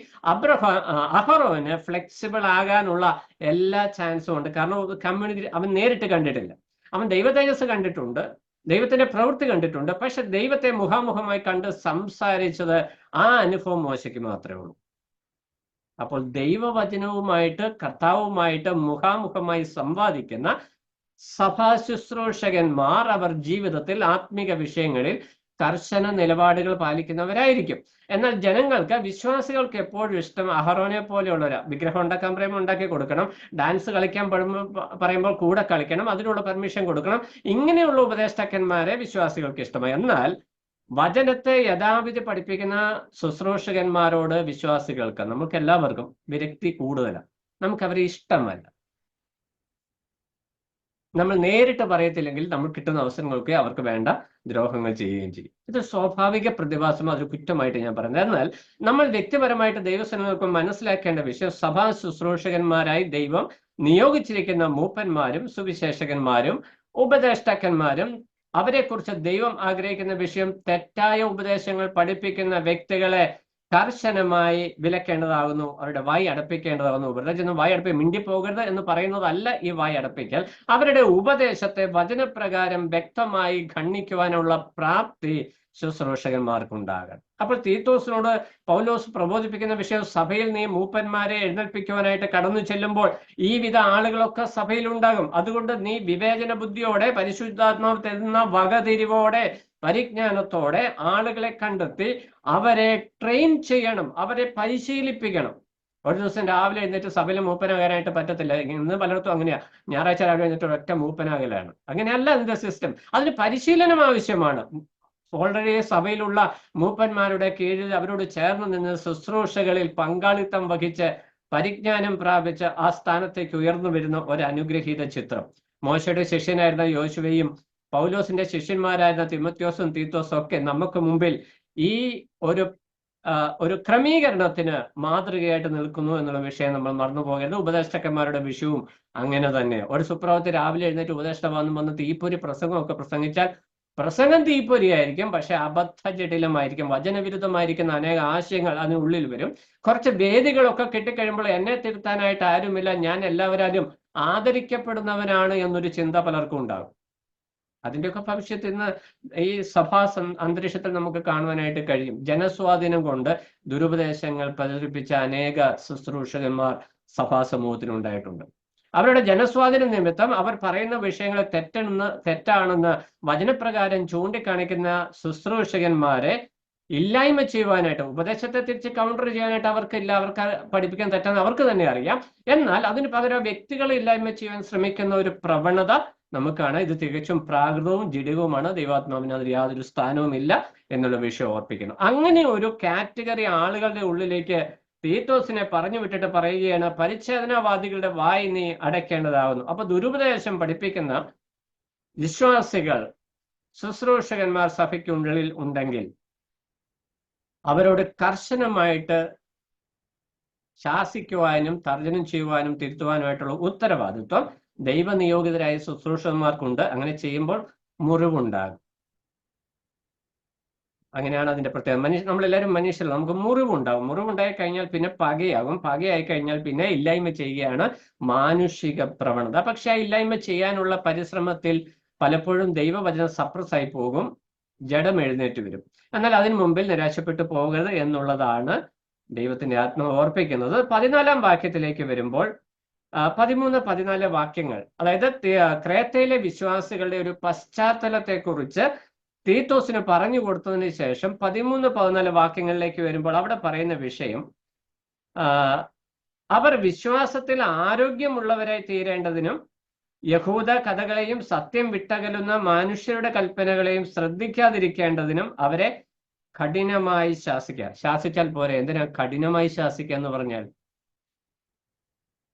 അഹറോന് ഫ്ലെക്സിബിൾ ആകാനുള്ള എല്ലാ ചാൻസും ഉണ്ട്. കാരണം കമ്മ്യൂണിറ്റി അവൻ നേരിട്ട് കണ്ടിട്ടില്ല. അവൻ ദൈവ തേജസ് കണ്ടിട്ടുണ്ട്, ദൈവത്തിന്റെ പ്രവൃത്തി കണ്ടിട്ടുണ്ട്. പക്ഷെ ദൈവത്തെ മുഖാമുഖമായി കണ്ട് സംസാരിച്ചത് ആ അനുഭവം മോശയ്ക്ക് മാത്രമേ ഉള്ളൂ. അപ്പോൾ ദൈവവചനവുമായിട്ട്, കർത്താവുമായിട്ട് മുഖാമുഖമായി സംവാദിക്കുന്ന സഭാ ശുശ്രൂഷകന്മാർ അവർ ജീവിതത്തിൽ ആത്മീക വിഷയങ്ങളിൽ കർശന നിലപാടുകൾ പാലിക്കുന്നവരായിരിക്കും. എന്നാൽ ജനങ്ങൾക്ക്, വിശ്വാസികൾക്ക് എപ്പോഴും ഇഷ്ടം അഹറോനെ പോലെയുള്ളവരാ. വിഗ്രഹം ഉണ്ടാക്കാൻ പറയുമ്പോൾ ഉണ്ടാക്കി കൊടുക്കണം, ഡാൻസ് കളിക്കാൻ പറയുമ്പോൾ കൂടെ കളിക്കണം, അതിനുള്ള പെർമിഷൻ കൊടുക്കണം. ഇങ്ങനെയുള്ള ഉപദേഷ്ടാക്കന്മാരെ വിശ്വാസികൾക്ക് ഇഷ്ടമായി. എന്നാൽ വചനത്തെ യഥാവിധി പഠിപ്പിക്കുന്ന ശുശ്രൂഷകന്മാരോട് വിശ്വാസികൾക്ക്, നമുക്ക് എല്ലാവർക്കും വിരക്തി കൂടുതലാണ്. നമുക്കവരെ ഇഷ്ടമല്ല. നമ്മൾ നേരിട്ട് പറയത്തില്ലെങ്കിൽ നമ്മൾ കിട്ടുന്ന അവസരങ്ങൾക്ക് അവർക്ക് വേണ്ട ദ്രോഹങ്ങൾ ചെയ്യുകയും ചെയ്യും. ഇത് സ്വാഭാവിക പ്രതിഭാസം, അതൊരു കുറ്റമായിട്ട് ഞാൻ പറയുന്നത്. എന്നാൽ നമ്മൾ വ്യക്തിപരമായിട്ട് ദൈവസന്നിധിയിൽ മനസ്സിലാക്കേണ്ട വിഷയം, സഭാ ശുശ്രൂഷകന്മാരായി ദൈവം നിയോഗിച്ചിരിക്കുന്ന മൂപ്പന്മാരും സുവിശേഷകന്മാരും ഉപദേഷ്ടാക്കന്മാരും അവരെക്കുറിച്ച് ദൈവം ആഗ്രഹിക്കുന്ന വിഷയം തെറ്റായ ഉപദേശങ്ങൾ പഠിപ്പിക്കുന്ന വ്യക്തികളെ കർശനമായി വിലക്കേണ്ടതാകുന്നു, അവരുടെ വായി അടപ്പിക്കേണ്ടതാകുന്നു. വെറുതെ ചെന്ന് വായി അടപ്പി മിണ്ടിപ്പോകരുത് എന്ന് പറയുന്നതല്ല ഈ വായി അടപ്പിക്കൽ. അവരുടെ ഉപദേശത്തെ വചനപ്രകാരം വ്യക്തമായി ഖണ്ഡിക്കുവാനുള്ള പ്രാപ്തി ശുശ്രൂഷകന്മാർക്കുണ്ടാകണം. അപ്പോൾ തീത്തോസിനോട് പൗലോസ് പ്രബോധിപ്പിക്കുന്ന വിഷയം, സഭയിൽ നീ മൂപ്പന്മാരെ എഴുന്നേൽപ്പിക്കുവാനായിട്ട് കടന്നു ചെല്ലുമ്പോൾ ഈ വിധ ആളുകളൊക്കെ സഭയിൽ ഉണ്ടാകും. അതുകൊണ്ട് നീ വിവേചന ബുദ്ധിയോടെ, പരിശുദ്ധാത്മാവ് തരുന്ന വകതിരിവോടെ, പരിജ്ഞാനത്തോടെ ആളുകളെ കണ്ടെത്തി അവരെ ട്രെയിൻ ചെയ്യണം, അവരെ പരിശീലിപ്പിക്കണം. ഒരു ദിവസം രാവിലെ എഴുന്നേറ്റ് സഭയിൽ മൂപ്പനാകാനായിട്ട് പറ്റത്തില്ല. ഇന്ന് പലയിടത്തും അങ്ങനെയാ, ഞായറാഴ്ച രാവിലെ എഴുന്നേറ്റ് ഒറ്റ മൂപ്പനാകലാണ്. അങ്ങനെയല്ല അതിന്റെ സിസ്റ്റം. അതിന് പരിശീലനം ആവശ്യമാണ്. ഓൾറെഡി സഭയിലുള്ള മൂപ്പന്മാരുടെ കീഴിൽ അവരോട് ചേർന്ന് നിന്ന് ശുശ്രൂഷകളിൽ പങ്കാളിത്തം വഹിച്ച് പരിജ്ഞാനം പ്രാപിച്ച് ആ സ്ഥാനത്തേക്ക് ഉയർന്നു വരുന്ന ഒരു അനുഗ്രഹീത ചിത്രം. മോശയുടെ ശിഷ്യനായിരുന്ന യോശുവയും പൗലോസിന്റെ ശിഷ്യന്മാരായിരുന്ന തിമോത്തിയോസും തീത്തോസും ഒക്കെ നമുക്ക് മുമ്പിൽ ഈ ഒരു ക്രമീകരണത്തിന് മാതൃകയായിട്ട് നിൽക്കുന്നു എന്നുള്ള വിഷയം നമ്മൾ മറന്നു പോകരുത്. ഉപദേഷ്ടാക്കന്മാരുടെ വിഷയവും അങ്ങനെ തന്നെ. ഒരു സുപ്രഭാതത്തിൽ രാവിലെ എഴുന്നേറ്റ് ഉപദേഷ്ടാവ് വന്ന് തീപ്പൊരി പ്രസംഗമൊക്കെ പ്രസംഗിച്ചാൽ പ്രസംഗം തീപ്പൊരിയായിരിക്കും, പക്ഷെ അബദ്ധജടിലമായിരിക്കും, വചനവിരുദ്ധമായിരിക്കുന്ന അനേക ആശയങ്ങൾ അതിനുള്ളിൽ വരും. കുറച്ച് വേദികളൊക്കെ കിട്ടിക്കഴിയുമ്പോൾ എന്നെ തിരുത്താനായിട്ട് ആരുമില്ല, ഞാൻ എല്ലാവരും ആദരിക്കപ്പെടുന്നവനാണ് എന്നൊരു ചിന്ത പലർക്കും ഉണ്ടാകും. അതിൻ്റെയൊക്കെ ഭവിഷ്യത്ത് ഇന്ന് ഈ സഭാ അന്തരീക്ഷത്തിൽ നമുക്ക് കാണുവാനായിട്ട് കഴിയും. ജനസ്വാധീനം കൊണ്ട് ദുരുപദേശങ്ങൾ പ്രചരിപ്പിച്ച അനേക ശുശ്രൂഷകന്മാർ സഭാ സമൂഹത്തിനുണ്ടായിട്ടുണ്ട്. അവരുടെ ജനസ്വാധീന നിമിത്തം അവർ പറയുന്ന വിഷയങ്ങൾ തെറ്റാണെന്ന് വചനപ്രകാരം ചൂണ്ടിക്കാണിക്കുന്ന ശുശ്രൂഷകന്മാരെ ഇല്ലായ്മ ചെയ്യുവാനായിട്ട്, ഉപദേശത്തെ തിരിച്ച് കൗണ്ടർ ചെയ്യാനായിട്ട് അവർക്കില്ല, അവർക്ക് പഠിപ്പിക്കാൻ തെറ്റാന്ന് അവർക്ക് തന്നെ അറിയാം. എന്നാൽ അതിന് പകരം വ്യക്തികളെ ഇല്ലായ്മ ചെയ്യാൻ ശ്രമിക്കുന്ന ഒരു പ്രവണത നമുക്കാണ്. ഇത് തികച്ചും പ്രാകൃതവും ജഡികവുമാണ്. ദൈവാത്മാവിന് അതിൽ യാതൊരു സ്ഥാനവും ഇല്ല എന്നുള്ള വിഷയം ഓർപ്പിക്കുന്നു. അങ്ങനെ ഒരു കാറ്റഗറി ആളുകളുടെ ഉള്ളിലേക്ക് തീത്തോസിനെ പറഞ്ഞു വിട്ടിട്ട് പറയുകയാണ്, പരിച്ഛേദനവാദികളുടെ വായി നീ അടയ്ക്കേണ്ടതാകുന്നു. അപ്പൊ ദുരുപദേശം പഠിപ്പിക്കുന്ന വിശ്വാസികൾ, ശുശ്രൂഷകന്മാർ സഭയ്ക്കുള്ളിൽ ഉണ്ടെങ്കിൽ അവരോട് കർശനമായിട്ട് ശാസിക്കുവാനും തർജ്ജനം ചെയ്യുവാനും തിരുത്തുവാനുമായിട്ടുള്ള ഉത്തരവാദിത്വം ദൈവനിയോഗിതരായ ശുശ്രൂഷകന്മാർക്കുണ്ട്. അങ്ങനെ ചെയ്യുമ്പോൾ മുറിവുണ്ടാകും. അങ്ങനെയാണ് അതിന്റെ പ്രത്യേകത. നമ്മളെല്ലാവരും മനുഷ്യരല്ല, നമുക്ക് മുറിവുണ്ടാകും. മുറിവുണ്ടായി കഴിഞ്ഞാൽ പിന്നെ പകയാകും. പകയായി കഴിഞ്ഞാൽ പിന്നെ ഇല്ലായ്മ ചെയ്യുകയാണ് മാനുഷിക പ്രവണത. പക്ഷെ ആ ഇല്ലായ്മ ചെയ്യാനുള്ള പരിശ്രമത്തിൽ പലപ്പോഴും ദൈവവചനം സപ്രസായി പോകും, ജഡം എഴുന്നേറ്റ് വരും. എന്നാൽ അതിന് മുമ്പിൽ നിരാശപ്പെട്ടു പോകരുത് എന്നുള്ളതാണ് ദൈവത്തിന്റെ ആത്മാവ് ഓർപ്പിക്കുന്നത്. 14-ാം വാക്യത്തിലേക്ക് വരുമ്പോൾ 13-14 വാക്യങ്ങൾ, അതായത് ക്രേത്തയിലെ വിശ്വാസികളുടെ ഒരു പശ്ചാത്തലത്തെക്കുറിച്ച് തീത്തോസിന് പറഞ്ഞു കൊടുത്തതിന് ശേഷം 13-14 വാക്യങ്ങളിലേക്ക് വരുമ്പോൾ അവിടെ പറയുന്ന വിഷയം, അവർ വിശ്വാസത്തിൽ ആരോഗ്യമുള്ളവരായി തീരേണ്ടതിനും യഹൂദ കഥകളെയും സത്യം വിട്ടകലുന്ന മനുഷ്യരുടെ കൽപ്പനകളെയും ശ്രദ്ധിക്കാതിരിക്കേണ്ടതിനും അവരെ കഠിനമായി ശാസിക്കുക. ശാസിച്ചാൽ പോരെ, എന്തിനാ കഠിനമായി ശാസിക്കുക എന്ന് പറഞ്ഞാൽ?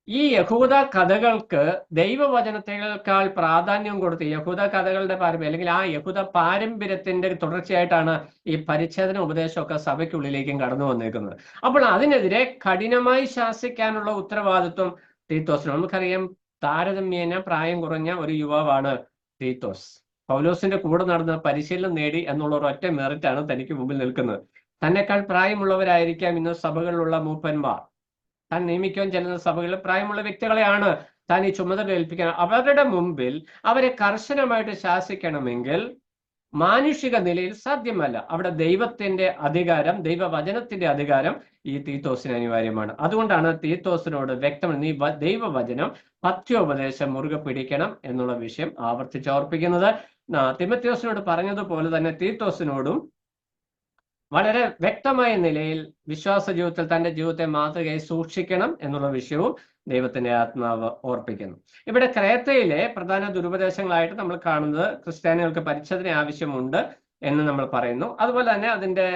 ഈ യഹൂദ കഥകൾക്ക് ദൈവവചനത്തെക്കാൾ പ്രാധാന്യം കൊടുത്ത്, യഹൂദ കഥകളുടെ പാരമ്പര്യം അല്ലെങ്കിൽ ആ യഹൂദ പാരമ്പര്യത്തിന്റെ തുടർച്ചയായിട്ടാണ് ഈ പരിച്ഛേദന ഉപദേശമൊക്കെ സഭയ്ക്കുള്ളിലേക്കും കടന്നു വന്നേക്കുന്നത്. അപ്പോൾ അതിനെതിരെ കഠിനമായി ശാസിക്കാനുള്ള ഉത്തരവാദിത്വം തീത്തോസിന്. നമുക്കറിയാം, താരതമ്യേന പ്രായം കുറഞ്ഞ ഒരു യുവാവാണ് തീത്തോസ്. പൗലോസിന്റെ കൂടെ നടന്ന് പരിശീലനം നേടി എന്നുള്ള ഒരൊറ്റ മെറിറ്റാണ് തനിക്ക് മുമ്പിൽ നിൽക്കുന്നത്. തന്നെക്കാൾ പ്രായമുള്ളവരായിരിക്കാം ഇന്ന് സഭകളിലുള്ള മൂപ്പന്മാർ. താൻ നിയമിക്കാൻ ചെല്ലുന്ന സഭകളിൽ പ്രായമുള്ള വ്യക്തികളെയാണ് താൻ ഈ ചുമതല ഏൽപ്പിക്കാൻ. അവരുടെ മുമ്പിൽ അവരെ കർശനമായിട്ട് ശാസിക്കണമെങ്കിൽ മാനുഷിക നിലയിൽ സാധ്യമല്ല. അവിടെ ദൈവത്തിന്റെ അധികാരം, ദൈവവചനത്തിന്റെ അധികാരം ഈ തീത്തോസിന് അനിവാര്യമാണ്. അതുകൊണ്ടാണ് തീത്തോസിനോട് വ്യക്തമായി നീ ദൈവവചനം പഥ്യോപദേശം മുറുകെ പിടിക്കണം എന്നുള്ള വിഷയം ആവർത്തിച്ചോർപ്പിക്കുന്നത്. തിമോത്തിയോസിനോട് പറഞ്ഞതുപോലെ തന്നെ തീത്തോസിനോടും വളരെ വ്യക്തമായ നിലയിൽ വിശ്വാസ ജീവിതത്തിൽ തന്റെ ജീവിതത്തെ മാതൃകയായി സൂക്ഷിക്കണം എന്നുള്ള വിഷയവും ദൈവത്തിന്റെ ആത്മാവ് ഓർപ്പിക്കുന്നു. ഇവിടെ ക്രേത്തയിലെ പ്രധാന ദുരുപദേശങ്ങളായിട്ട് നമ്മൾ കാണുന്നത് ക്രിസ്ത്യാനികൾക്ക് പരിച്ഛേദന ആവശ്യമുണ്ട് എന്ന് നമ്മൾ പറയുന്നു. അതുപോലെ തന്നെ അതിന്റെ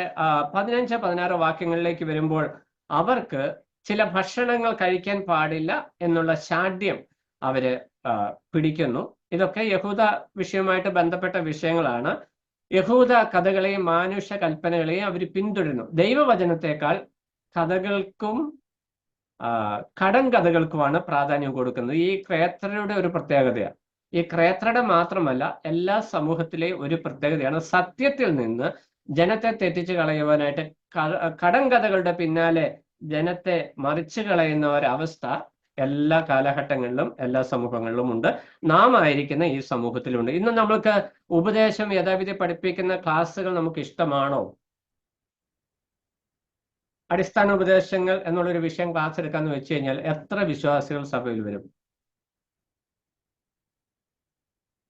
15-16 വാക്യങ്ങളിലേക്ക് വരുമ്പോൾ അവർക്ക് ചില ഭക്ഷണങ്ങൾ കഴിക്കാൻ പാടില്ല എന്നുള്ള ശാഠ്യം അവര് പിടിക്കുന്നു. ഇതൊക്കെ യഹൂദ വിഷയവുമായിട്ട് ബന്ധപ്പെട്ട വിഷയങ്ങളാണ്. യഹൂദ കഥകളെയും മാനുഷ കൽപ്പനകളെയും അവർ പിന്തുടരുന്നു. ദൈവവചനത്തെക്കാൾ കഥകൾക്കും കടം കഥകൾക്കുമാണ് പ്രാധാന്യം കൊടുക്കുന്നത്. ഈ ക്രേത്തരുടെ ഒരു പ്രത്യേകതയാണ്. ഈ ക്രേത്രയുടെ മാത്രമല്ല എല്ലാ സമൂഹത്തിലെയും ഒരു പ്രത്യേകതയാണ് സത്യത്തിൽ നിന്ന് ജനത്തെ തെറ്റിച്ച് കളയുവാനായിട്ട് കടങ്കഥകളുടെ പിന്നാലെ ജനത്തെ മറിച്ചു കളയുന്ന ഒരവസ്ഥ എല്ലാ കാലഘട്ടങ്ങളിലും എല്ലാ സമൂഹങ്ങളിലും ഉണ്ട്. നാം ആയിരിക്കുന്ന ഈ സമൂഹത്തിലുണ്ട്. ഇന്ന് നമ്മൾക്ക് ഉപദേശം യഥാവിധി പഠിപ്പിക്കുന്ന ക്ലാസ്സുകൾ നമുക്ക് ഇഷ്ടമാണോ? അടിസ്ഥാന ഉപദേശങ്ങൾ എന്നുള്ളൊരു വിഷയം ക്ലാസ് എടുക്കാന്ന് വെച്ച് കഴിഞ്ഞാൽ എത്ര വിശ്വാസികൾ സഭയിൽ വരും?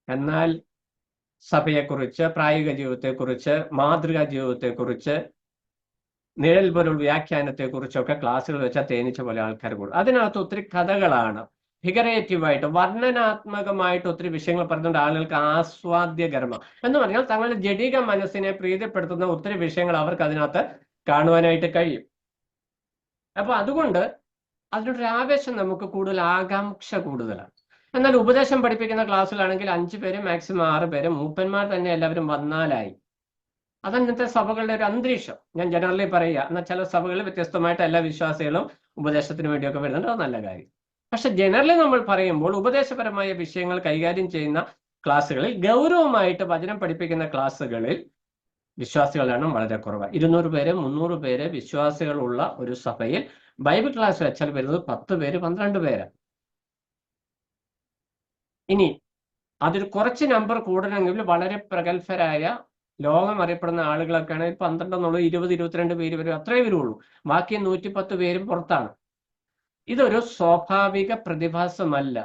എന്നാൽ സഭയെക്കുറിച്ച്, പ്രായോഗിക ജീവിതത്തെക്കുറിച്ച്, മാതൃകാ ജീവിതത്തെക്കുറിച്ച്, നിഴൽ പൊരുൾ വ്യാഖ്യാനത്തെക്കുറിച്ചൊക്കെ ക്ലാസ്സുകൾ വെച്ചാൽ തേനീച്ച പോലെ ആൾക്കാർ കൂടും. അതിനകത്ത് ഒത്തിരി കഥകളാണ്, ഫിഗറേറ്റീവായിട്ട് വർണ്ണനാത്മകമായിട്ട് ഒത്തിരി വിഷയങ്ങൾ പറഞ്ഞുകൊണ്ട് ആളുകൾക്ക് ആസ്വാദ്യകരമാണ്. എന്ന് പറഞ്ഞാൽ തങ്ങളുടെ ജഡിക മനസ്സിനെ പ്രീതിപ്പെടുത്തുന്ന ഒത്തിരി വിഷയങ്ങൾ അവർക്ക് അതിനകത്ത് കാണുവാനായിട്ട് കഴിയും. അപ്പൊ അതുകൊണ്ട് അതിനൊരു ആവേശം നമുക്ക് കൂടുതൽ, ആകാംക്ഷ കൂടുതലാണ്. എന്നാൽ ഉപദേശം പഠിപ്പിക്കുന്ന ക്ലാസ്സിലാണെങ്കിൽ 5 പേര്, മാക്സിമം 6 പേര്, മൂപ്പന്മാർ തന്നെ എല്ലാവരും വന്നാലായി. അതന്നത്തെ സഭകളുടെ ഒരു അന്തരീക്ഷം. ഞാൻ ജനറലി പറയുക. എന്നാൽ ചില സഭകളിൽ വ്യത്യസ്തമായിട്ട് എല്ലാ വിശ്വാസികളും ഉപദേശത്തിന് വേണ്ടിയൊക്കെ വരുന്നുണ്ട്. അത് നല്ല കാര്യം. പക്ഷെ ജനറലി നമ്മൾ പറയുമ്പോൾ ഉപദേശപരമായ വിഷയങ്ങൾ കൈകാര്യം ചെയ്യുന്ന ക്ലാസ്സുകളിൽ, ഗൗരവമായിട്ട് വചനം പഠിപ്പിക്കുന്ന ക്ലാസ്സുകളിൽ വിശ്വാസികളുടെ എണ്ണം വളരെ കുറവാണ്. 200 പേര് 300 പേര് വിശ്വാസികളുള്ള ഒരു സഭയിൽ ബൈബിൾ ക്ലാസ് വെച്ചാൽ വരുന്നത് 10 പേര് 12 പേര്. ഇനി അതിൽ കുറച്ച് നമ്പർ കൂടണമെങ്കിൽ വളരെ പ്രഗത്ഭരായ ലോകം അറിയപ്പെടുന്ന ആളുകളൊക്കെ ആണെങ്കിൽ 12 എന്നുള്ളത് 20 22 പേര് വരും, അത്രേ വരുള്ളൂ. ബാക്കി 110 പേരും പുറത്താണ്. ഇതൊരു സ്വാഭാവിക പ്രതിഭാസമല്ല.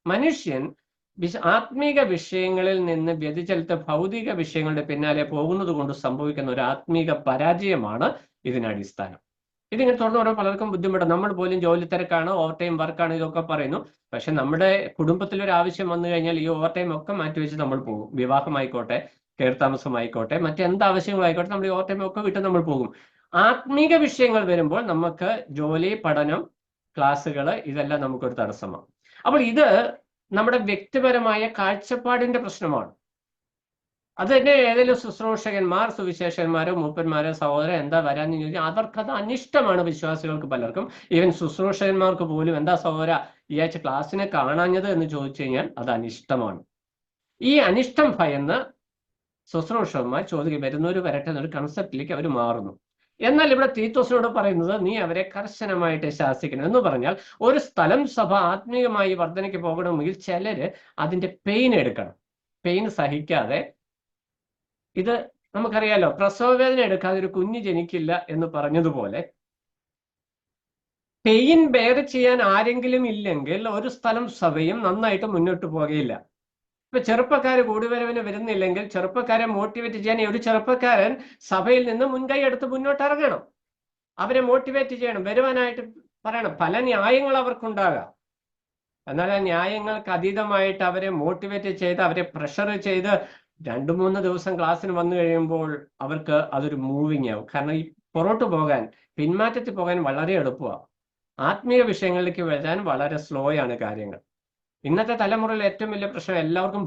മനുഷ്യൻ ആത്മീക വിഷയങ്ങളിൽ നിന്ന് വ്യതിചലിത്ത ഭൗതിക വിഷയങ്ങളുടെ പിന്നാലെ പോകുന്നത് കൊണ്ട് സംഭവിക്കുന്ന ഒരു ആത്മീക പരാജയമാണ് ഇതിനടിസ്ഥാനം. ഇതിങ്ങനെ തുറന്നു പറഞ്ഞാൽ പലർക്കും ബുദ്ധിമുട്ട്. നമ്മൾ പോലും ജോലി തിരക്കാണ്, ഓവർ ടൈം വർക്കാണ്, ഇതൊക്കെ പറയുന്നു. പക്ഷെ നമ്മുടെ കുടുംബത്തിലൊരു ആവശ്യം വന്നു കഴിഞ്ഞാൽ ഈ ഓവർ ടൈം ഒക്കെ മാറ്റിവെച്ച് നമ്മൾ പോകും. വിവാഹമായിക്കോട്ടെ, കയർത്താമസമായിക്കോട്ടെ, മറ്റെന്ത് ആവശ്യങ്ങളായിക്കോട്ടെ, നമ്മൾ ഈ ഓവർ ടൈം ഒക്കെ വിട്ട് നമ്മൾ പോകും. ആത്മീക വിഷയങ്ങൾ വരുമ്പോൾ നമുക്ക് ജോലി, പഠനം, ക്ലാസ്സുകൾ, ഇതെല്ലാം നമുക്കൊരു തടസ്സമാണ്. അപ്പോൾ ഇത് നമ്മുടെ വ്യക്തിപരമായ കാഴ്ചപ്പാടിന്റെ പ്രശ്നമാണ്. അത് തന്നെ ഏതെങ്കിലും ശുശ്രൂഷകന്മാർ, സുവിശേഷന്മാരോ മൂപ്പന്മാരോ സഹോദരൻ എന്താ വരാന്ന് ചോദിച്ചാൽ അവർക്കത് അനിഷ്ടമാണ്. വിശ്വാസികൾക്ക് പലർക്കും, ഈവൻ ശുശ്രൂഷകന്മാർക്ക് പോലും എന്താ സഹോദര ഈ ആഴ്ച ക്ലാസ്സിനെ കാണാഞ്ഞത് എന്ന് ചോദിച്ചു കഴിഞ്ഞാൽ അത് അനിഷ്ടമാണ്. ഈ അനിഷ്ടം ഭയന്ന് ശുശ്രൂഷകന്മാർ ചോദിക്കും, വരുന്നവർ വരട്ടെ എന്നൊരു കൺസെപ്റ്റിലേക്ക് അവർ മാറുന്നു. എന്നാൽ ഇവിടെ തീത്തോസിനോട് പറയുന്നത് നീ അവരെ കർശനമായിട്ട് ശാസിക്കണം എന്ന് പറഞ്ഞാൽ, ഒരു സ്ഥലം സഭ ആത്മീയമായി വർധനയ്ക്ക് പോകണമെങ്കിൽ ചിലര് അതിന്റെ പെയിൻ എടുക്കണം. പെയിൻ സഹിക്കാതെ, ഇത് നമുക്കറിയാലോ, പ്രസവവേദന എടുക്കാതെ ഒരു കുഞ്ഞ് ജനിക്കില്ല എന്ന് പറഞ്ഞതുപോലെ പെയിൻ ബെയർ ചെയ്യാൻ ആരെങ്കിലും ഇല്ലെങ്കിൽ ഒരു സ്ഥലം സഭയും നന്നായിട്ട് മുന്നോട്ട് പോകുകയില്ല. ഇപ്പൊ ചെറുപ്പക്കാർ കൂടിവരവിന് വരുന്നില്ലെങ്കിൽ ചെറുപ്പക്കാരെ മോട്ടിവേറ്റ് ചെയ്യാൻ ഒരു ചെറുപ്പക്കാരൻ സഭയിൽ നിന്ന് മുൻകൈ എടുത്ത് മുന്നോട്ട് ഇറങ്ങണം. അവരെ മോട്ടിവേറ്റ് ചെയ്യണം, വരുവാനായിട്ട് പറയണം. പല ന്യായങ്ങൾ അവർക്കുണ്ടാകാം. എന്നാൽ ആ ന്യായങ്ങൾക്ക് അതീതമായിട്ട് അവരെ മോട്ടിവേറ്റ് ചെയ്ത്, അവരെ പ്രഷർ ചെയ്ത് 2-3 ദിവസം ക്ലാസ്സിന് വന്നു കഴിയുമ്പോൾ അവർക്ക് അതൊരു മൂവിങ് ആവും. കാരണം ഈ പുറോട്ട് പോകാൻ, പിന്മാറ്റത്തിൽ പോകാൻ വളരെ എളുപ്പമാണ്. ആത്മീയ വിഷയങ്ങളിലേക്ക് വരാൻ വളരെ സ്ലോ ആണ് കാര്യങ്ങൾ. ഇന്നത്തെ തലമുറയിൽ ഏറ്റവും വലിയ പ്രശ്നം, എല്ലാവർക്കും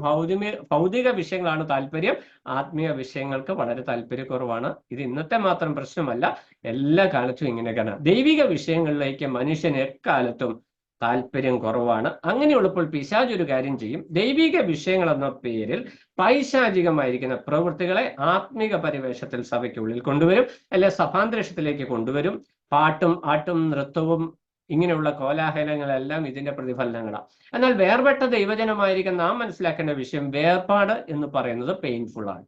ഭൗതിക വിഷയങ്ങളാണ് താല്പര്യം, ആത്മീയ വിഷയങ്ങൾക്ക് വളരെ താല്പര്യക്കുറവാണ്. ഇത് ഇന്നത്തെ മാത്രം പ്രശ്നമല്ല, എല്ലാ കാലത്തും ഇങ്ങനെയൊക്കെയാണ്. ദൈവിക വിഷയങ്ങളിലേക്ക് മനുഷ്യൻ എക്കാലത്തും താല്പര്യം കുറവാണ്. അങ്ങനെയുള്ളപ്പോൾ പിശാച് ഒരു കാര്യം ചെയ്യും. ദൈവിക വിഷയങ്ങൾ എന്ന പേരിൽ പൈശാചികമായിരിക്കുന്ന പ്രവൃത്തികളെ ആത്മീക പരിവേഷത്തിൽ സഭയ്ക്കുള്ളിൽ കൊണ്ടുവരും, അല്ലെ സഭാന്തരീക്ഷത്തിലേക്ക് കൊണ്ടുവരും. പാട്ടും ആട്ടും നൃത്തവും ഇങ്ങനെയുള്ള കോലാഹലങ്ങളെല്ലാം ഇതിന്റെ പ്രതിഫലനങ്ങളാണ്. എന്നാൽ വേർപെട്ട ദൈവജനമായിരിക്കും നാം മനസ്സിലാക്കേണ്ട വിഷയം, വേർപാട് എന്ന് പറയുന്നത് പെയിൻഫുൾ ആണ്.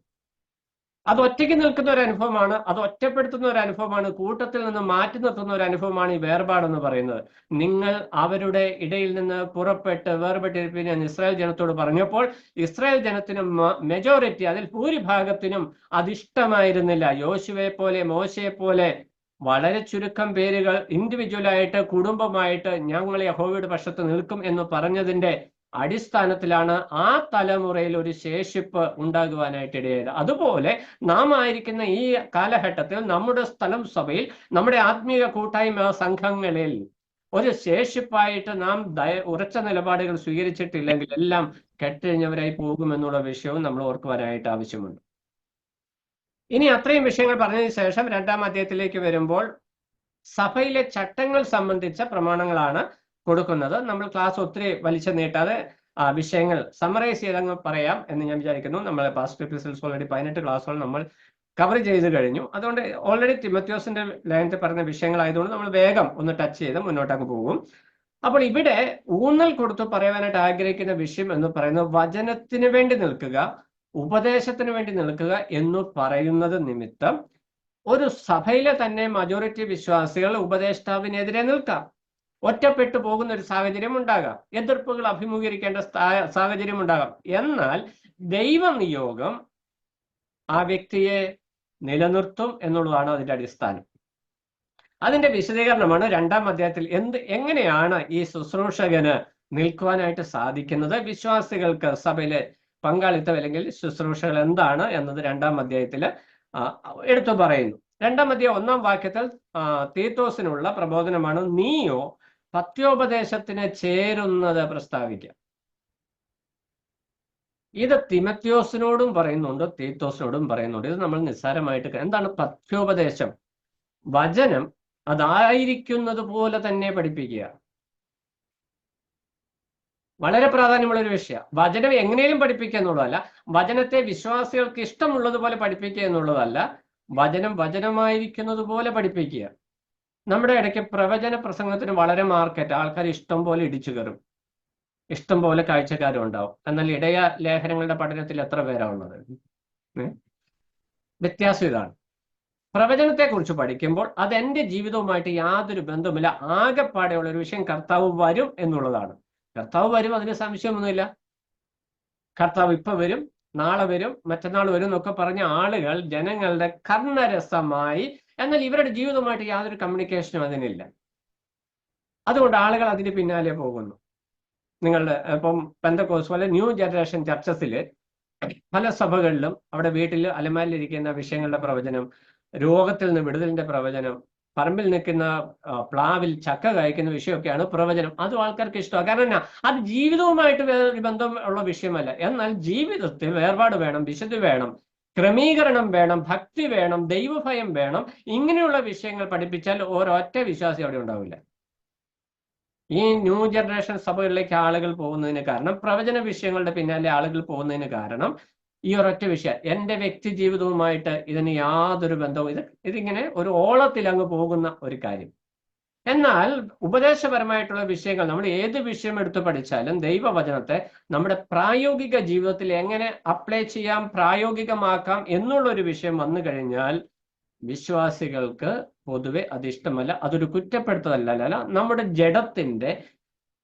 അത് ഒറ്റയ്ക്ക് നിൽക്കുന്ന ഒരു അനുഭവമാണ്, അത് ഒറ്റപ്പെടുത്തുന്ന ഒരു അനുഭവമാണ്, കൂട്ടത്തിൽ നിന്ന് മാറ്റി നിർത്തുന്ന ഒരു അനുഭവമാണ് ഈ വേർപാടെന്ന് പറയുന്നത്. നിങ്ങൾ അവരുടെ ഇടയിൽ നിന്ന് പുറപ്പെട്ട് വേർപെട്ടിരിപ്പിന് ഞാൻ ഇസ്രായേൽ ജനത്തോട് പറഞ്ഞപ്പോൾ ഇസ്രായേൽ ജനത്തിനും മെജോറിറ്റി, അതിൽ ഭൂരിഭാഗത്തിനും അതിഷ്ടമായിരുന്നില്ല. യോശുവയെ പോലെ, മോശയെ പോലെ വളരെ ചുരുക്കം പേരുകൾ ഇൻഡിവിജ്വലായിട്ട്, കുടുംബമായിട്ട് ഞങ്ങൾ യഹോവയുടെ പക്ഷത്ത് നിൽക്കും എന്ന് പറഞ്ഞതിന്റെ അടിസ്ഥാനത്തിലാണ് ആ തലമുറയിൽ ഒരു ശേഷിപ്പ് ഉണ്ടാകുവാനായിട്ട് ഇടയായത്. അതുപോലെ നാം ആയിരിക്കുന്ന ഈ കാലഘട്ടത്തിൽ നമ്മുടെ സ്ഥലം സഭയിൽ, നമ്മുടെ ആത്മീയ കൂട്ടായ്മ സംഘങ്ങളിൽ ഒരു ശേഷിപ്പായിട്ട് നാം ഉറച്ച നിലപാടുകൾ സ്വീകരിച്ചിട്ടില്ലെങ്കിൽ എല്ലാം കെട്ടഴിഞ്ഞവരായി പോകുമെന്നുള്ള വിഷയവും നമ്മൾ ഓർക്കുവാനായിട്ട് ആവശ്യമുണ്ട്. ഇനി അത്രയും വിഷയങ്ങൾ പറഞ്ഞതിന് ശേഷം 2-ാം അധ്യായത്തിലേക്ക് വരുമ്പോൾ സഭയിലെ ചട്ടങ്ങൾ സംബന്ധിച്ച പ്രമാണങ്ങളാണ് കൊടുക്കുന്നത്. നമ്മൾ ക്ലാസ് ഒത്തിരി വലിച്ചു നീട്ടാതെ വിഷയങ്ങൾ സമ്മറൈസ് ചെയ്തങ്ങ് പറയാം എന്ന് ഞാൻ വിചാരിക്കുന്നു. നമ്മളെ പാസ്റ്റ് എപ്പിസോഡ്സ് ഓൾറെഡി 18 ക്ലാസ്സുകൾ നമ്മൾ കവർ ചെയ്ത് കഴിഞ്ഞു. അതുകൊണ്ട് ഓൾറെഡി തിമോത്തിയോസിന്റെ ലേഖനത്തിൽ പറഞ്ഞ വിഷയങ്ങളായതുകൊണ്ട് നമ്മൾ വേഗം ഒന്ന് ടച്ച് ചെയ്ത് മുന്നോട്ടങ്ങ് പോകും. അപ്പോൾ ഇവിടെ ഊന്നൽ കൊടുത്ത് പറയാനായിട്ട് ആഗ്രഹിക്കുന്ന വിഷയം എന്ന് പറയുന്നത് വചനത്തിന് വേണ്ടി നിൽക്കുക, ഉപദേശത്തിന് വേണ്ടി നിൽക്കുക എന്ന് പറയുന്നത് നിമിത്തം ഒരു സഭയിലെ തന്നെ മജോറിറ്റി വിശ്വാസികൾ ഉപദേഷ്ടാവിനെതിരെ നിൽക്കാം, ഒറ്റപ്പെട്ടു പോകുന്ന ഒരു സാഹചര്യം ഉണ്ടാകാം, എതിർപ്പുകൾ അഭിമുഖീകരിക്കേണ്ട സാഹചര്യം ഉണ്ടാകാം. എന്നാൽ ദൈവനിയോഗം ആ വ്യക്തിയെ നിലനിർത്തും എന്നുള്ളതാണ് അതിന്റെ അടിസ്ഥാനം. അതിന്റെ വിശദീകരണമാണ് 2-ാം അധ്യായത്തിൽ എങ്ങനെയാണ് ഈ ശുശ്രൂഷകന് നിൽക്കുവാനായിട്ട് സാധിക്കുന്നത്, വിശ്വാസികൾക്ക് സഭയിലെ പങ്കാളിത്തം അല്ലെങ്കിൽ ശുശ്രൂഷകൾ എന്താണ് എന്നത് 2-ാം അധ്യായത്തിൽ എടുത്തു പറയുന്നു. 2-ാം അധ്യായം 1-ാം വാക്യത്തിൽ തീത്തോസിനുള്ള പ്രബോധനമാണ്, നീയോ പത്യോപദേശത്തിന് ചേരുന്നത് പ്രസ്താവിക്കുക. ഇത് തിമത്യോസിനോടും പറയുന്നുണ്ട്, തീത്തോസിനോടും പറയുന്നുണ്ട്. ഇത് നമ്മൾ നിസ്സാരമായിട്ട് എന്താണ് പത്യോപദേശം? വചനം അതായിരിക്കുന്നത് പോലെ തന്നെ പഠിപ്പിക്കുക. വളരെ പ്രാധാന്യമുള്ള ഒരു വിഷയം. വചനം എങ്ങനെയും പഠിപ്പിക്കുക എന്നുള്ളതല്ല, വചനത്തെ വിശ്വാസികൾക്ക് ഇഷ്ടമുള്ളതുപോലെ പഠിപ്പിക്കുക എന്നുള്ളതല്ല, വചനം വചനമായിരിക്കുന്നത് പോലെ പഠിപ്പിക്കുക. നമ്മുടെ ഇടയ്ക്ക് പ്രവചന പ്രസംഗത്തിന് വളരെ മാർക്കറ്റ്, ആൾക്കാർ ഇഷ്ടം പോലെ ഇടിച്ചു കയറും, ഇഷ്ടം പോലെ കാഴ്ചക്കാരും ഉണ്ടാവും. എന്നാൽ ഇടയ ലേഖനങ്ങളുടെ പഠനത്തിൽ എത്ര പേരാണ് ഉള്ളത്? വ്യത്യാസം ഇതാണ്. പ്രവചനത്തെക്കുറിച്ച് പഠിക്കുമ്പോൾ അത് എൻ്റെ ജീവിതവുമായിട്ട് യാതൊരു ബന്ധവുമില്ല, ആകെപ്പാടെയുള്ള ഒരു വിഷയം കർത്താവ് വരും എന്നുള്ളതാണ്. കർത്താവ് വരും, അതിന് സംശയമൊന്നുമില്ല. കർത്താവ് ഇപ്പൊ വരും, നാളെ വരും, മറ്റന്നാൾ വരും എന്നൊക്കെ പറഞ്ഞ ആളുകൾ ജനങ്ങളുടെ കർണരസമായി, എന്നാൽ ഇവരുടെ ജീവിതവുമായിട്ട് യാതൊരു കമ്മ്യൂണിക്കേഷനും അതിനില്ല. അതുകൊണ്ട് ആളുകൾ അതിന് പിന്നാലെ പോകുന്നു. നിങ്ങളുടെ ഇപ്പം പെന്തക്കോസ് പോലെ ന്യൂ ജനറേഷൻ ചർച്ചസിൽ പല സഭകളിലും അവിടെ വീട്ടിൽ അലമാരിലിരിക്കുന്ന വിഷയങ്ങളുടെ പ്രവചനം, രോഗത്തിൽ നിന്ന് വിടുതലിന്റെ പ്രവചനം, പറമ്പിൽ നിൽക്കുന്ന പ്ലാവിൽ ചക്ക കഴിക്കുന്ന വിഷയമൊക്കെയാണ് പ്രവചനം. അതും ആൾക്കാർക്ക് ഇഷ്ടമാണ്. കാരണം അത് ജീവിതവുമായിട്ട് ഒരു ബന്ധം ഉള്ള വിഷയമല്ല. എന്നാൽ ജീവിതത്തിൽ വേർപാട് വേണം, വിശുദ്ധി വേണം, ക്രമീകരണം വേണം, ഭക്തി വേണം, ദൈവഭയം വേണം. ഇങ്ങനെയുള്ള വിഷയങ്ങൾ പഠിപ്പിച്ചാൽ ഒരൊറ്റ വിശ്വാസി അവിടെ ഉണ്ടാവില്ല. ഈ ന്യൂ ജനറേഷൻ സഭകളിലേക്ക് ആളുകൾ പോകുന്നതിന് കാരണം, പ്രവചന വിഷയങ്ങളുടെ പിന്നാലെ ആളുകൾ പോകുന്നതിന് കാരണം ഈ ഒരൊറ്റ വിഷയം, എൻ്റെ വ്യക്തി ജീവിതവുമായിട്ട് ഇതിന് യാതൊരു ബന്ധവും, ഇതിങ്ങനെ ഒരു ഓളത്തിൽ അങ്ങ് പോകുന്ന ഒരു കാര്യം. എന്നാൽ ഉപദേശപരമായിട്ടുള്ള വിഷയങ്ങൾ, നമ്മൾ ഏത് വിഷയം എടുത്ത് പഠിച്ചാലും ദൈവവചനത്തെ നമ്മുടെ പ്രായോഗിക ജീവിതത്തിൽ എങ്ങനെ അപ്ലൈ ചെയ്യാം, പ്രായോഗികമാക്കാം എന്നുള്ളൊരു വിഷയം വന്നു കഴിഞ്ഞാൽ വിശ്വാസികൾക്ക് പൊതുവെ അത് ഇഷ്ടമല്ല. അതൊരു കുറ്റപ്പെടുത്തലല്ല, നമ്മുടെ ജഡത്തിന്റെ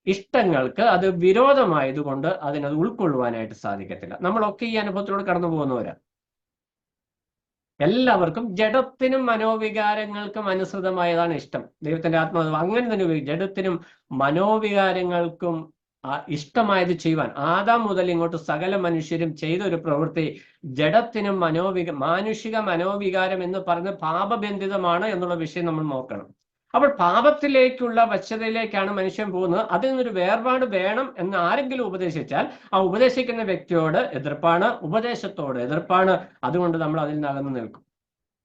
ഇഷ്ടങ്ങൾക്ക് അത് വിരോധമായതുകൊണ്ട് അതിനത് ഉൾക്കൊള്ളുവാനായിട്ട് സാധിക്കത്തില്ല. നമ്മളൊക്കെ ഈ അനുഭവത്തിലൂടെ കടന്നു പോകുന്നവരാണ്. എല്ലാവർക്കും ജഡത്തിനും മനോവികാരങ്ങൾക്കും അനുസൃതമായതാണ് ഇഷ്ടം. ദൈവത്തിന്റെ ആത്മാവ് അങ്ങനെ തന്നെ ജഡത്തിനും മനോവികാരങ്ങൾക്കും ഇഷ്ടമായത് ചെയ്യുവാൻ ആദാം മുതൽ ഇങ്ങോട്ട് സകല മനുഷ്യരും ചെയ്ത ഒരു പ്രവൃത്തി ജഡത്തിനും മാനുഷിക മനോവികാരം എന്ന് പറഞ്ഞ് പാപബന്ധിതമാണ് എന്നുള്ള വിഷയം നമ്മൾ നോക്കണം. അപ്പോൾ പാപത്തിലേക്കുള്ള വശതയിലേക്കാണ് മനുഷ്യൻ പോകുന്നത്. അതിൽ നിന്നൊരു വേർപാട് വേണം എന്ന് ആരെങ്കിലും ഉപദേശിച്ചാൽ ആ ഉപദേശിക്കുന്ന വ്യക്തിയോട് എതിർപ്പാണ്, ഉപദേശത്തോട് എതിർപ്പാണ്. അതുകൊണ്ട് നമ്മൾ അതിൽ നിന്ന് അകന്നു നിൽക്കും.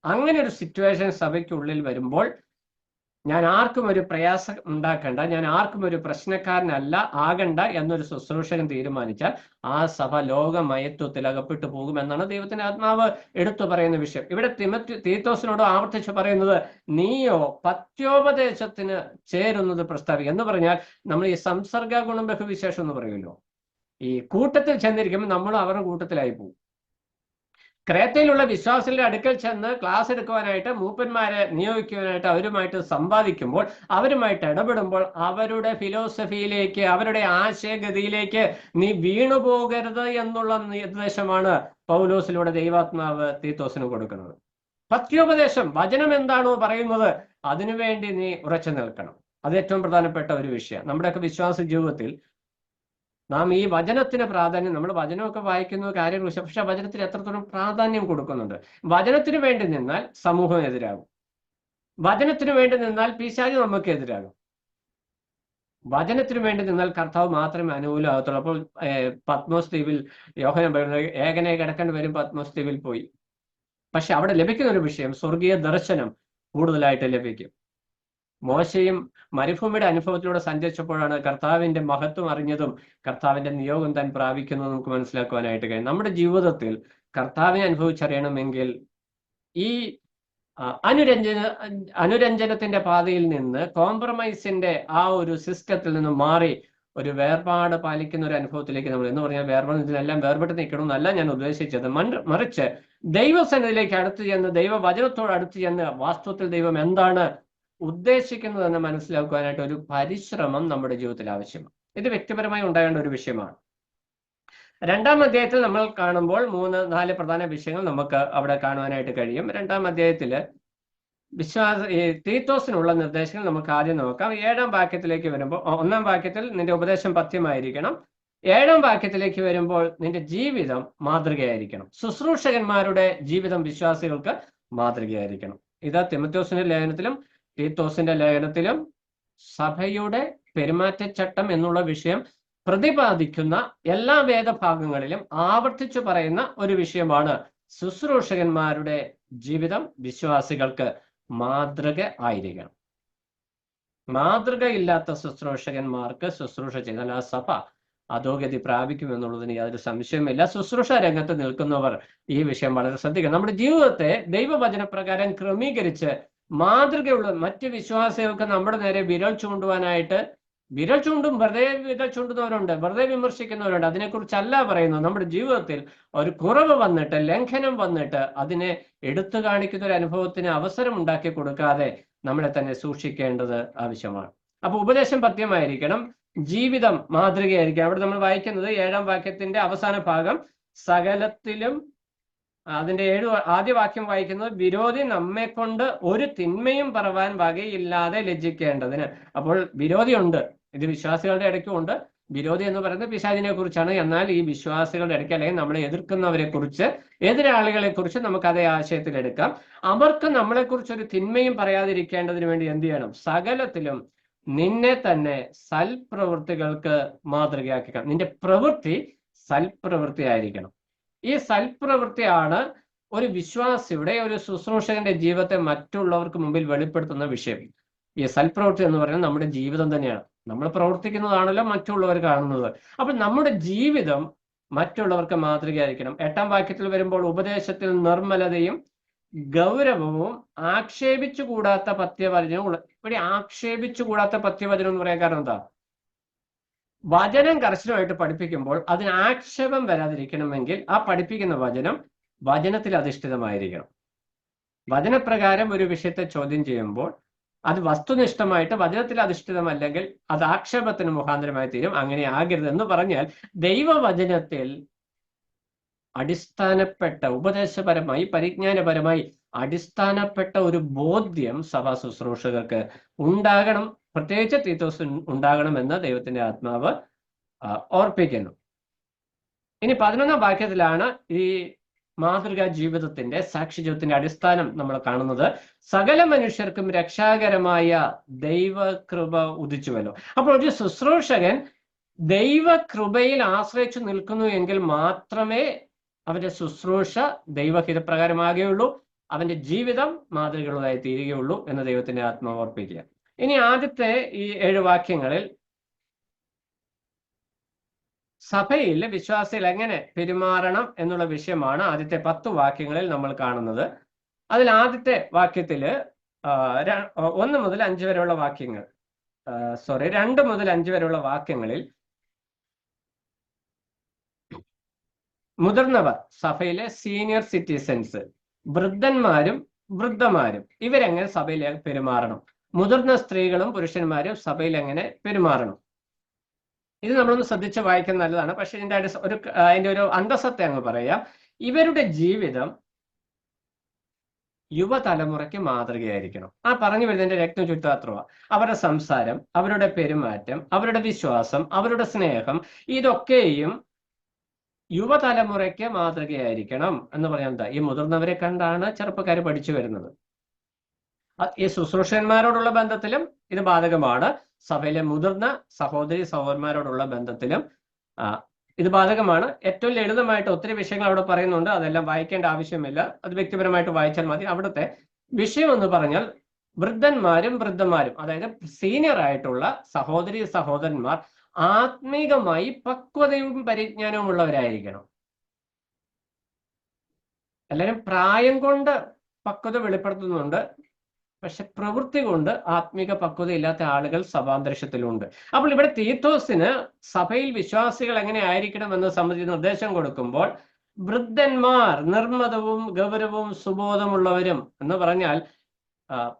അങ്ങനെ ഒരു സിറ്റുവേഷൻ സഭയ്ക്കുള്ളിൽ വരുമ്പോൾ ഞാൻ ആർക്കും ഒരു പ്രയാസം ഉണ്ടാക്കണ്ട, ഞാൻ ആർക്കും ഒരു പ്രശ്നക്കാരനല്ല ആകണ്ട എന്നൊരു ശുശ്രൂഷകൻ തീരുമാനിച്ചാൽ ആ സഭ ലോകമയത്വത്തിൽ അകപ്പെട്ടു പോകുമെന്നാണ് ദൈവത്തിന്റെ ആത്മാവ് എടുത്തു പറയുന്ന വിഷയം. ഇവിടെ തീത്തോസിനോട് ആവർത്തിച്ച് പറയുന്നത്, നീയോ പത്യോപദേശത്തിന് ചേരുന്നത് പ്രസ്താവിക്കുക എന്ന് പറഞ്ഞാൽ, നമ്മൾ ഈ സംസർഗ ഗുണം ബഹുവിശേഷം എന്ന് പറയുമല്ലോ, ഈ കൂട്ടത്തിൽ ചെന്നിരിക്കുമ്പോൾ നമ്മൾ അവരുടെ കൂട്ടത്തിലായി പോകും. ക്രേത്തയിലുള്ള വിശ്വാസികളുടെ അടുക്കൽ ചെന്ന് ക്ലാസ് എടുക്കുവാനായിട്ട് മൂപ്പന്മാരെ നിയോഗിക്കുവാനായിട്ട് അവരുമായിട്ട് സമ്പാദിക്കുമ്പോൾ, അവരുമായിട്ട് ഇടപെടുമ്പോൾ അവരുടെ ഫിലോസഫിയിലേക്ക്, അവരുടെ ആശയഗതിയിലേക്ക് നീ വീണുപോകരുത് എന്നുള്ള നിർദ്ദേശമാണ് പൗലോസിലൂടെ ദൈവാത്മാവ് തീത്തോസിന് കൊടുക്കുന്നത്. പത്യോപദേശം, വചനം എന്താണോ പറയുന്നത് അതിനുവേണ്ടി നീ ഉറച്ചു നിൽക്കണം. അത് ഏറ്റവും പ്രധാനപ്പെട്ട ഒരു വിഷയം. നമ്മുടെയൊക്കെ വിശ്വാസ ജീവിതത്തിൽ നാം ഈ വചനത്തിന് പ്രാധാന്യം, നമ്മൾ വചനമൊക്കെ വായിക്കുന്ന കാര്യങ്ങൾ, പക്ഷെ വചനത്തിന് എത്രത്തോളം പ്രാധാന്യം കൊടുക്കുന്നുണ്ട്. വചനത്തിന് വേണ്ടി നിന്നാൽ സമൂഹം എതിരാകും, വചനത്തിന് വേണ്ടി നിന്നാൽ പിശാച് നമുക്ക് എതിരാകും, വചനത്തിന് വേണ്ടി നിന്നാൽ കർത്താവ് മാത്രമേ അനുകൂലമാകത്തുള്ളൂ. അപ്പോൾ പത്മോസ് ദ്വീപിൽ യോഹന്നാൻ പറയുന്നത്, ഏകനെ കിടക്കേണ്ടി വരും പത്മോസ് ദ്വീപിൽ പോയി. പക്ഷെ അവിടെ ലഭിക്കുന്ന ഒരു വിഷയം, സ്വർഗീയ ദർശനം കൂടുതലായിട്ട് ലഭിക്കും. മോശയും മരുഭൂമിയുടെ അനുഭവത്തിലൂടെ സഞ്ചരിച്ചപ്പോഴാണ് കർത്താവിന്റെ മഹത്വം അറിഞ്ഞതും കർത്താവിന്റെ നിയോഗം താൻ പ്രാപിക്കുന്നതും നമുക്ക് മനസ്സിലാക്കുവാനായിട്ട് കഴിയും. നമ്മുടെ ജീവിതത്തിൽ കർത്താവിനെ അനുഭവിച്ചറിയണമെങ്കിൽ ഈ അനുരഞ്ജനത്തിന്റെ പാതയിൽ നിന്ന്, കോംപ്രമൈസിന്റെ ആ ഒരു സിസ്റ്റത്തിൽ നിന്ന് മാറി ഒരു വേർപാട് പാലിക്കുന്ന ഒരു അനുഭവത്തിലേക്ക് നമ്മൾ, എന്ന് പറഞ്ഞാൽ വേർപാടിനെല്ലാം വേർപെട്ട് നിൽക്കണം എന്നല്ല ഞാൻ ഉദ്ദേശിച്ചത്. മറിച്ച് ദൈവസന്നിധിയിലേക്ക് അടുത്ത് ചെന്ന്, ദൈവവചനത്തോട് അടുത്ത് ചെന്ന് വാസ്തവത്തിൽ ദൈവം എന്താണ് ഉദ്ദേശിക്കുന്നതെന്ന് മനസ്സിലാക്കുവാനായിട്ട് ഒരു പരിശ്രമം നമ്മുടെ ജീവിതത്തിൽ ആവശ്യമാണ്. ഇത് വ്യക്തിപരമായി ഉണ്ടാകേണ്ട ഒരു വിഷയമാണ്. 2-ാം അധ്യായത്തിൽ നമ്മൾ കാണുമ്പോൾ 3-4 പ്രധാന വിഷയങ്ങൾ നമുക്ക് അവിടെ കാണുവാനായിട്ട് കഴിയും. 2-ാം അധ്യായത്തില് തീത്തോസിനുള്ള നിർദ്ദേശങ്ങൾ നമുക്ക് ആദ്യം നോക്കാം. 7-ാം വാക്യത്തിലേക്ക് വരുമ്പോൾ, 1-ാം വാക്യത്തിൽ നിന്റെ ഉപദേശം പഥ്യമായിരിക്കണം. 7-ാം വാക്യത്തിലേക്ക് വരുമ്പോൾ നിന്റെ ജീവിതം മാതൃകയായിരിക്കണം. ശുശ്രൂഷകന്മാരുടെ ജീവിതം വിശ്വാസികൾക്ക് മാതൃകയായിരിക്കണം. ഇത് തിമോഥെയോസിന്റെ ലേഖനത്തിലും തീത്തോസിന്റെ ലേഖനത്തിലും സഭയുടെ പെരുമാറ്റച്ചട്ടം എന്നുള്ള വിഷയം പ്രതിപാദിക്കുന്ന എല്ലാ വേദഭാഗങ്ങളിലും ആവർത്തിച്ചു പറയുന്ന ഒരു വിഷയമാണ്. ശുശ്രൂഷകന്മാരുടെ ജീവിതം വിശ്വാസികൾക്ക് മാതൃക ആയിരിക്കണം. മാതൃകയില്ലാത്ത ശുശ്രൂഷകന്മാർക്ക് ശുശ്രൂഷ ചെയ്താൽ ആ സഭ അധോഗതി പ്രാപിക്കുമെന്നുള്ളതിന് യാതൊരു സംശയമില്ല. ശുശ്രൂഷ രംഗത്ത് നിൽക്കുന്നവർ ഈ വിഷയം വളരെ ശ്രദ്ധിക്കണം. നമ്മുടെ ജീവിതത്തെ ദൈവവചനപ്രകാരം ക്രമീകരിച്ച് മാതൃകയുള്ള മറ്റ് വിശ്വാസികൾക്ക് നമ്മുടെ നേരെ വിരൽ ചൂണ്ടുവാനായിട്ട്, വിരൽ ചൂണ്ടും, വെറുതെ വിരൽ ചൂണ്ടുന്നവരുണ്ട്, വെറുതെ വിമർശിക്കുന്നവരുണ്ട്. അതിനെക്കുറിച്ചല്ല പറയുന്നത്. നമ്മുടെ ജീവിതത്തിൽ ഒരു കുറവ് വന്നിട്ട്, ലംഘനം വന്നിട്ട് അതിനെ എടുത്തു കാണിക്കുന്ന ഒരു അനുഭവത്തിന് അവസരം ഉണ്ടാക്കി കൊടുക്കാതെ നമ്മളെ തന്നെ സൂക്ഷിക്കേണ്ടത് ആവശ്യമാണ്. അപ്പൊ ഉപദേശം പഥ്യമായിരിക്കണം, ജീവിതം മാതൃകയായിരിക്കണം. അവിടെ നമ്മൾ വായിക്കുന്നത് 7-ാം വാക്യത്തിന്റെ അവസാന ഭാഗം, സകലത്തിലും, അതിന്റെ ആദ്യ വാക്യം വായിക്കുന്നത്, വിരോധി നമ്മെ കൊണ്ട് ഒരു തിന്മയും പറവാൻ വകയില്ലാതെ ലജ്ജിക്കേണ്ടതിന്. അപ്പോൾ വിരോധിയുണ്ട്, ഇത് വിശ്വാസികളുടെ ഇടയ്ക്കും ഉണ്ട്. വിരോധി എന്ന് പറയുന്നത് പിശാചിനെ കുറിച്ചാണ്. എന്നാൽ ഈ വിശ്വാസികളുടെ ഇടയ്ക്ക്, അല്ലെങ്കിൽ നമ്മളെ എതിർക്കുന്നവരെ കുറിച്ച്, എതിരാളികളെ കുറിച്ച് നമുക്ക് അതേ ആശയത്തിൽ എടുക്കാം. അവർക്ക് നമ്മളെ കുറിച്ച് ഒരു തിന്മയും പറയാതിരിക്കേണ്ടതിന് വേണ്ടി എന്ത് ചെയ്യണം? സകലത്തിലും നിന്നെ തന്നെ സൽപ്രവൃത്തികൾക്ക് മാതൃകയാക്കണം. നിന്റെ പ്രവൃത്തി സൽപ്രവൃത്തി ആയിരിക്കണം. ഈ സൽപ്രവൃത്തിയാണ് ഒരു വിശ്വാസിയുടെ, ഒരു ശുശ്രൂഷകന്റെ ജീവിതത്തെ മറ്റുള്ളവർക്ക് മുമ്പിൽ വെളിപ്പെടുത്തുന്ന വിഷയം. ഈ സൽപ്രവൃത്തി എന്ന് പറയുന്നത് നമ്മുടെ ജീവിതം തന്നെയാണ്. നമ്മൾ പ്രവർത്തിക്കുന്നതാണല്ലോ മറ്റുള്ളവർ കാണുന്നത്. അപ്പൊ നമ്മുടെ ജീവിതം മറ്റുള്ളവർക്ക് മാതൃകയായിരിക്കണം. 8-ാം വാക്യത്തിൽ വരുമ്പോൾ ഉപദേശത്തിൽ നിർമ്മലതയും ഗൗരവവും ആക്ഷേപിച്ചുകൂടാത്ത പഥ്യവചനവും. ഇവിടെ ആക്ഷേപിച്ചുകൂടാത്ത പഥ്യവചനം എന്ന് പറയാൻ കാരണം എന്താ? വചനം കർശനമായിട്ട് പഠിപ്പിക്കുമ്പോൾ അതിന് ആക്ഷേപം വരാതിരിക്കണമെങ്കിൽ ആ പഠിപ്പിക്കുന്ന വചനം വചനത്തിൽ അധിഷ്ഠിതമായിരിക്കണം. വചനപ്രകാരം ഒരു വിഷയത്തെ ചോദ്യം ചെയ്യുമ്പോൾ അത് വസ്തുനിഷ്ഠമായിട്ട് വചനത്തിൽ അധിഷ്ഠിതമല്ലെങ്കിൽ അത് ആക്ഷേപത്തിന് മുഖാന്തരമായി തീരും. അങ്ങനെ ആകരുത് എന്ന് പറഞ്ഞാൽ, ദൈവവചനത്തിൽ അടിസ്ഥാനപ്പെട്ട, ഉപദേശപരമായി, പരിജ്ഞാനപരമായി അടിസ്ഥാനപ്പെട്ട ഒരു ബോധ്യം സഭാ ശുശ്രൂഷകർക്ക് ഉണ്ടാകണം. പ്രത്യേകിച്ച് തീത്തോസ് ഉണ്ടാകണമെന്ന് ദൈവത്തിന്റെ ആത്മാവ് ഓർപ്പിക്കുന്നു. ഇനി 11-ാം വാക്യത്തിലാണ് ഈ മാതൃകാ ജീവിതത്തിന്റെ, സാക്ഷ്യജീവിതത്തിന്റെ അടിസ്ഥാനം നമ്മൾ കാണുന്നത്. സകല മനുഷ്യർക്കും രക്ഷാകരമായ ദൈവകൃപ ഉദിച്ചുവല്ലോ. അപ്പോൾ ഒരു ശുശ്രൂഷകൻ ദൈവകൃപയിൽ ആശ്രയിച്ചു നിൽക്കുന്നു എങ്കിൽ മാത്രമേ അവന്റെ ശുശ്രൂഷ ദൈവഹിതപ്രകാരമാകുകയുള്ളൂ, അവന്റെ ജീവിതം മാതൃകയുള്ളതായി തീരുകയുള്ളൂ എന്ന് ദൈവത്തിന്റെ ആത്മാവ് ഓർപ്പിക്കുക. ഇനി ആദ്യത്തെ ഈ 7 വാക്യങ്ങളിൽ സഭയിൽ വിശ്വാസികൾ എങ്ങനെ പെരുമാറണം എന്നുള്ള വിഷയമാണ് ആദ്യത്തെ 10 വാക്യങ്ങളിൽ നമ്മൾ കാണുന്നത്. അതിൽ ആദ്യത്തെ വാക്യത്തില് 1 മുതൽ 5 വരെയുള്ള വാക്യങ്ങൾ, 2 മുതൽ 5 വരെയുള്ള വാക്യങ്ങളിൽ മുതിർന്നവർ, സഭയിലെ സീനിയർ സിറ്റിസൻസ്, വൃദ്ധന്മാരും വൃദ്ധമാരും ഇവരെങ്ങനെ സഭയിൽ പെരുമാറണം, മുതിർന്ന സ്ത്രീകളും പുരുഷന്മാരും സഭയിൽ എങ്ങനെ പെരുമാറണം, ഇത് നമ്മളൊന്ന് ശ്രദ്ധിച്ച് വായിക്കാൻ നല്ലതാണ്. പക്ഷെ അതിന്റെ ഒരു അന്തസത്തെ അങ്ങ് പറയാം. ഇവരുടെ ജീവിതം യുവതലമുറയ്ക്ക് മാതൃകയായിരിക്കണം. ആ പറഞ്ഞു വരുന്നതിന്റെ രക്തം ചുറ്റാത്രമാണ്. അവരുടെ സംസാരം, അവരുടെ പെരുമാറ്റം, അവരുടെ വിശ്വാസം, അവരുടെ സ്നേഹം, ഇതൊക്കെയും യുവതലമുറയ്ക്ക് മാതൃകയായിരിക്കണം എന്ന് പറയാൻ എന്താ? ഈ മുതിർന്നവരെ കണ്ടാണ് ചെറുപ്പക്കാർ പഠിച്ചു വരുന്നത്. ഈ ശുശ്രൂഷകന്മാരോടുള്ള ബന്ധത്തിലും ഇത് ബാധകമാണ്. സഭയിലെ മുതിർന്ന സഹോദരി സഹോദരന്മാരോടുള്ള ബന്ധത്തിലും ഇത് ബാധകമാണ്. ഏറ്റവും ലളിതമായിട്ട് ഒത്തിരി വിഷയങ്ങൾ അവിടെ പറയുന്നുണ്ട്. അതെല്ലാം വായിക്കേണ്ട ആവശ്യമില്ല, അത് വ്യക്തിപരമായിട്ട് വായിച്ചാൽ മതി. അവിടുത്തെ വിഷയം എന്ന് പറഞ്ഞാൽ വൃദ്ധന്മാരും വൃദ്ധന്മാരും, അതായത് സീനിയർ ആയിട്ടുള്ള സഹോദരി സഹോദരന്മാർ ആത്മീകമായി പക്വതയും പരിജ്ഞാനവും ഉള്ളവരായിരിക്കണം. എല്ലാവരും പ്രായം കൊണ്ട് പക്വത വെളിപ്പെടുത്തുന്നുണ്ട്, പക്ഷെ പ്രവൃത്തി കൊണ്ട് ആത്മീക പക്വത ഇല്ലാത്ത ആളുകൾ സഭാന്തരീക്ഷത്തിലുണ്ട്. അപ്പോൾ ഇവിടെ തീത്തോസിന് സഭയിൽ വിശ്വാസികൾ എങ്ങനെ ആയിരിക്കണം എന്ന് സംബന്ധിച്ച് നിർദ്ദേശം കൊടുക്കുമ്പോൾ വൃദ്ധന്മാർ നിർമ്മതവും ഗൗരവവും സുബോധമുള്ളവരും എന്ന് പറഞ്ഞാൽ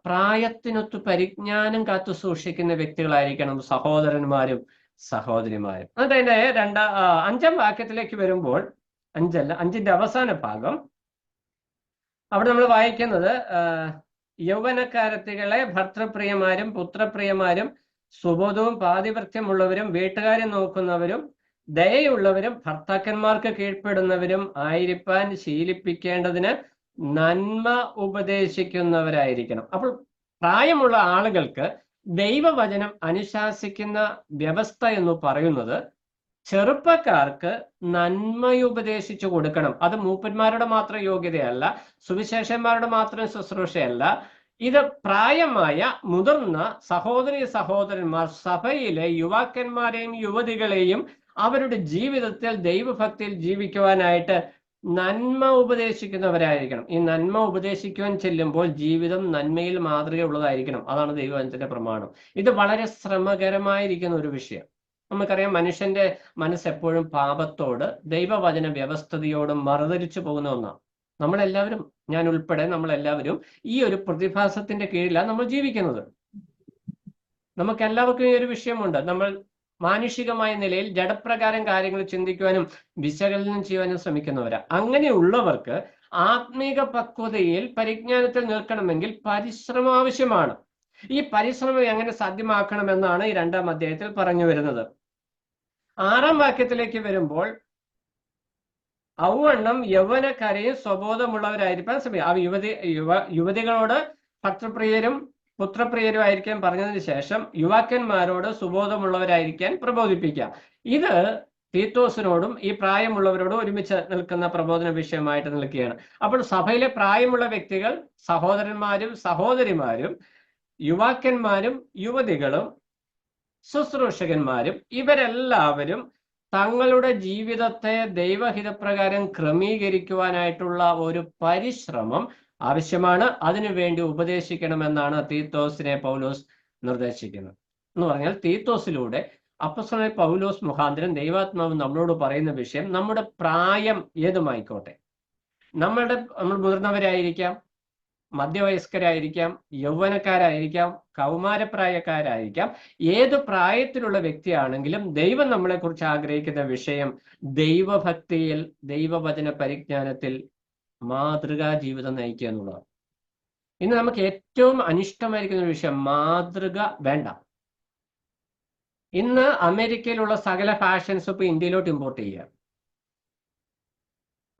പ്രായത്തിനൊത്ത് പരിജ്ഞാനം കാത്തു സൂക്ഷിക്കുന്ന വ്യക്തികളായിരിക്കണം സഹോദരന്മാരും സഹോദരിമാരും. അതിന്റെ 5-ാം വാക്യത്തിലേക്ക് വരുമ്പോൾ, 5ന്റെ അവസാന ഭാഗം, അവിടെ നമ്മൾ വായിക്കുന്നത് യൗവനക്കാരത്തികളെ ഭർത്തൃപ്രിയമാരും പുത്രപ്രിയമാരും സുബോധവും പാതിവൃത്യമുള്ളവരും വീട്ടുകാരെ നോക്കുന്നവരും ദയയുള്ളവരും ഭർത്താക്കന്മാർക്ക് കീഴ്പ്പെടുന്നവരും ആയിരിക്കാൻ ശീലിപ്പിക്കേണ്ടതിന് നന്മ ഉപദേശിക്കുന്നവരായിരിക്കണം. അപ്പോൾ പ്രായമുള്ള ആളുകൾക്ക് ദൈവവചനം അനുശാസിക്കുന്ന വ്യവസ്ഥ എന്ന് പറയുന്നത് ചെറുപ്പക്കാർക്ക് നന്മയുപദേശിച്ചു കൊടുക്കണം. അത് മൂപ്പന്മാരുടെ മാത്രം യോഗ്യതയല്ല, സുവിശേഷന്മാരുടെ മാത്രം ശുശ്രൂഷയല്ല. ഇത് പ്രായമായ മുതിർന്ന സഹോദരി സഹോദരന്മാർ സഭയിലെ യുവാക്കന്മാരെയും യുവതികളെയും അവരുടെ ജീവിതത്തിൽ ദൈവഭക്തിയിൽ ജീവിക്കുവാനായിട്ട് നന്മ ഉപദേശിക്കുന്നവരായിരിക്കണം. ഈ നന്മ ഉപദേശിക്കുവാൻ ചെല്ലുമ്പോൾ ജീവിതം നന്മയിൽ മാതൃകയുള്ളതായിരിക്കണം. അതാണ് ദൈവവചനത്തിന്റെ പ്രമാണം. ഇത് വളരെ ശ്രമകരമായിരിക്കുന്ന ഒരു വിഷയം. നമുക്കറിയാം, മനുഷ്യന്റെ മനസ്സ് എപ്പോഴും പാപത്തോട് ദൈവവചന വ്യവസ്ഥതയോടും മറുതരിച്ചു പോകുന്ന ഒന്നാണ്. നമ്മളെല്ലാവരും, ഞാൻ ഉൾപ്പെടെ നമ്മളെല്ലാവരും ഈ ഒരു പ്രതിഭാസത്തിന്റെ കീഴിലാണ് നമ്മൾ ജീവിക്കുന്നത്. നമുക്കെല്ലാവർക്കും ഈ ഒരു വിഷയമുണ്ട്. നമ്മൾ മാനുഷികമായ നിലയിൽ ജഡപ്രകാരം കാര്യങ്ങൾ ചിന്തിക്കുവാനും വിശകലനം ചെയ്യുവാനും ശ്രമിക്കുന്നവരാ. അങ്ങനെയുള്ളവർക്ക് ആത്മീക പക്വതയിൽ പരിജ്ഞാനത്തിൽ നിൽക്കണമെങ്കിൽ പരിശ്രമം ആവശ്യമാണ്. ഈ പരിശ്രമം എങ്ങനെ സാധ്യമാക്കണമെന്നാണ് ഈ 2-ാം അധ്യായത്തിൽ പറഞ്ഞു വരുന്നത്. 6-ാം വാക്യത്തിലേക്ക് വരുമ്പോൾ ഔവണ്ണം യൗവനക്കാരെയും സ്വബോധമുള്ളവരായിരിക്കാൻ ശ്രമിക്കുക. യുവതികളോട് ഭർത്തൃപ്രിയരും പുത്രപ്രിയരും ആയിരിക്കാൻ പറഞ്ഞതിന് ശേഷം യുവാക്കന്മാരോട് സുബോധമുള്ളവരായിരിക്കാൻ പ്രബോധിപ്പിക്കുക. ഇത് തീത്തോസിനോടും ഈ പ്രായമുള്ളവരോടും ഒരുമിച്ച് നിൽക്കുന്ന പ്രബോധന വിഷയമായിട്ട് നിൽക്കുകയാണ്. അപ്പോൾ സഭയിലെ പ്രായമുള്ള വ്യക്തികൾ, സഹോദരന്മാരും സഹോദരിമാരും യുവാക്കന്മാരും യുവതികളും ശുശ്രൂഷകന്മാരും ഇവരെല്ലാവരും തങ്ങളുടെ ജീവിതത്തെ ദൈവഹിതപ്രകാരം ക്രമീകരിക്കുവാനായിട്ടുള്ള ഒരു പരിശ്രമം ആവശ്യമാണ്. അതിനുവേണ്ടി ഉപദേശിക്കണമെന്നാണ് തീത്തോസിനെ പൗലോസ് നിർദ്ദേശിക്കുന്നത്. എന്ന് പറഞ്ഞാൽ തീത്തോസിലൂടെ അപ്പോസ്തലനായ പൗലോസ് മുഖാന്തരം ദൈവാത്മാവ് നമ്മളോട് പറയുന്ന വിഷയം, നമ്മുടെ പ്രായം ഏതുമായിക്കോട്ടെ, നമ്മൾ മുതിർന്നവരായിരിക്കാം, മധ്യവയസ്കരായിരിക്കാം, യൗവനക്കാരായിരിക്കാം, കൗമാരപ്രായക്കാരായിരിക്കാം, ഏത് പ്രായത്തിലുള്ള വ്യക്തിയാണെങ്കിലും ദൈവം നമ്മളെക്കുറിച്ച് ആഗ്രഹിക്കുന്ന വിഷയം ദൈവഭക്തിയിൽ, ദൈവവചന പരിജ്ഞാനത്തിൽ മാതൃകാ ജീവിതം നയിക്കുക എന്നുള്ളതാണ്. ഇന്ന് നമുക്ക് ഏറ്റവും അനിഷ്ടമായിരിക്കുന്ന ഒരു വിഷയം മാതൃക വേണ്ട. ഇന്ന് അമേരിക്കയിലുള്ള സകല ഫാഷൻസ് ഇപ്പൊ ഇന്ത്യയിലോട്ട് ഇമ്പോർട്ട് ചെയ്യുക.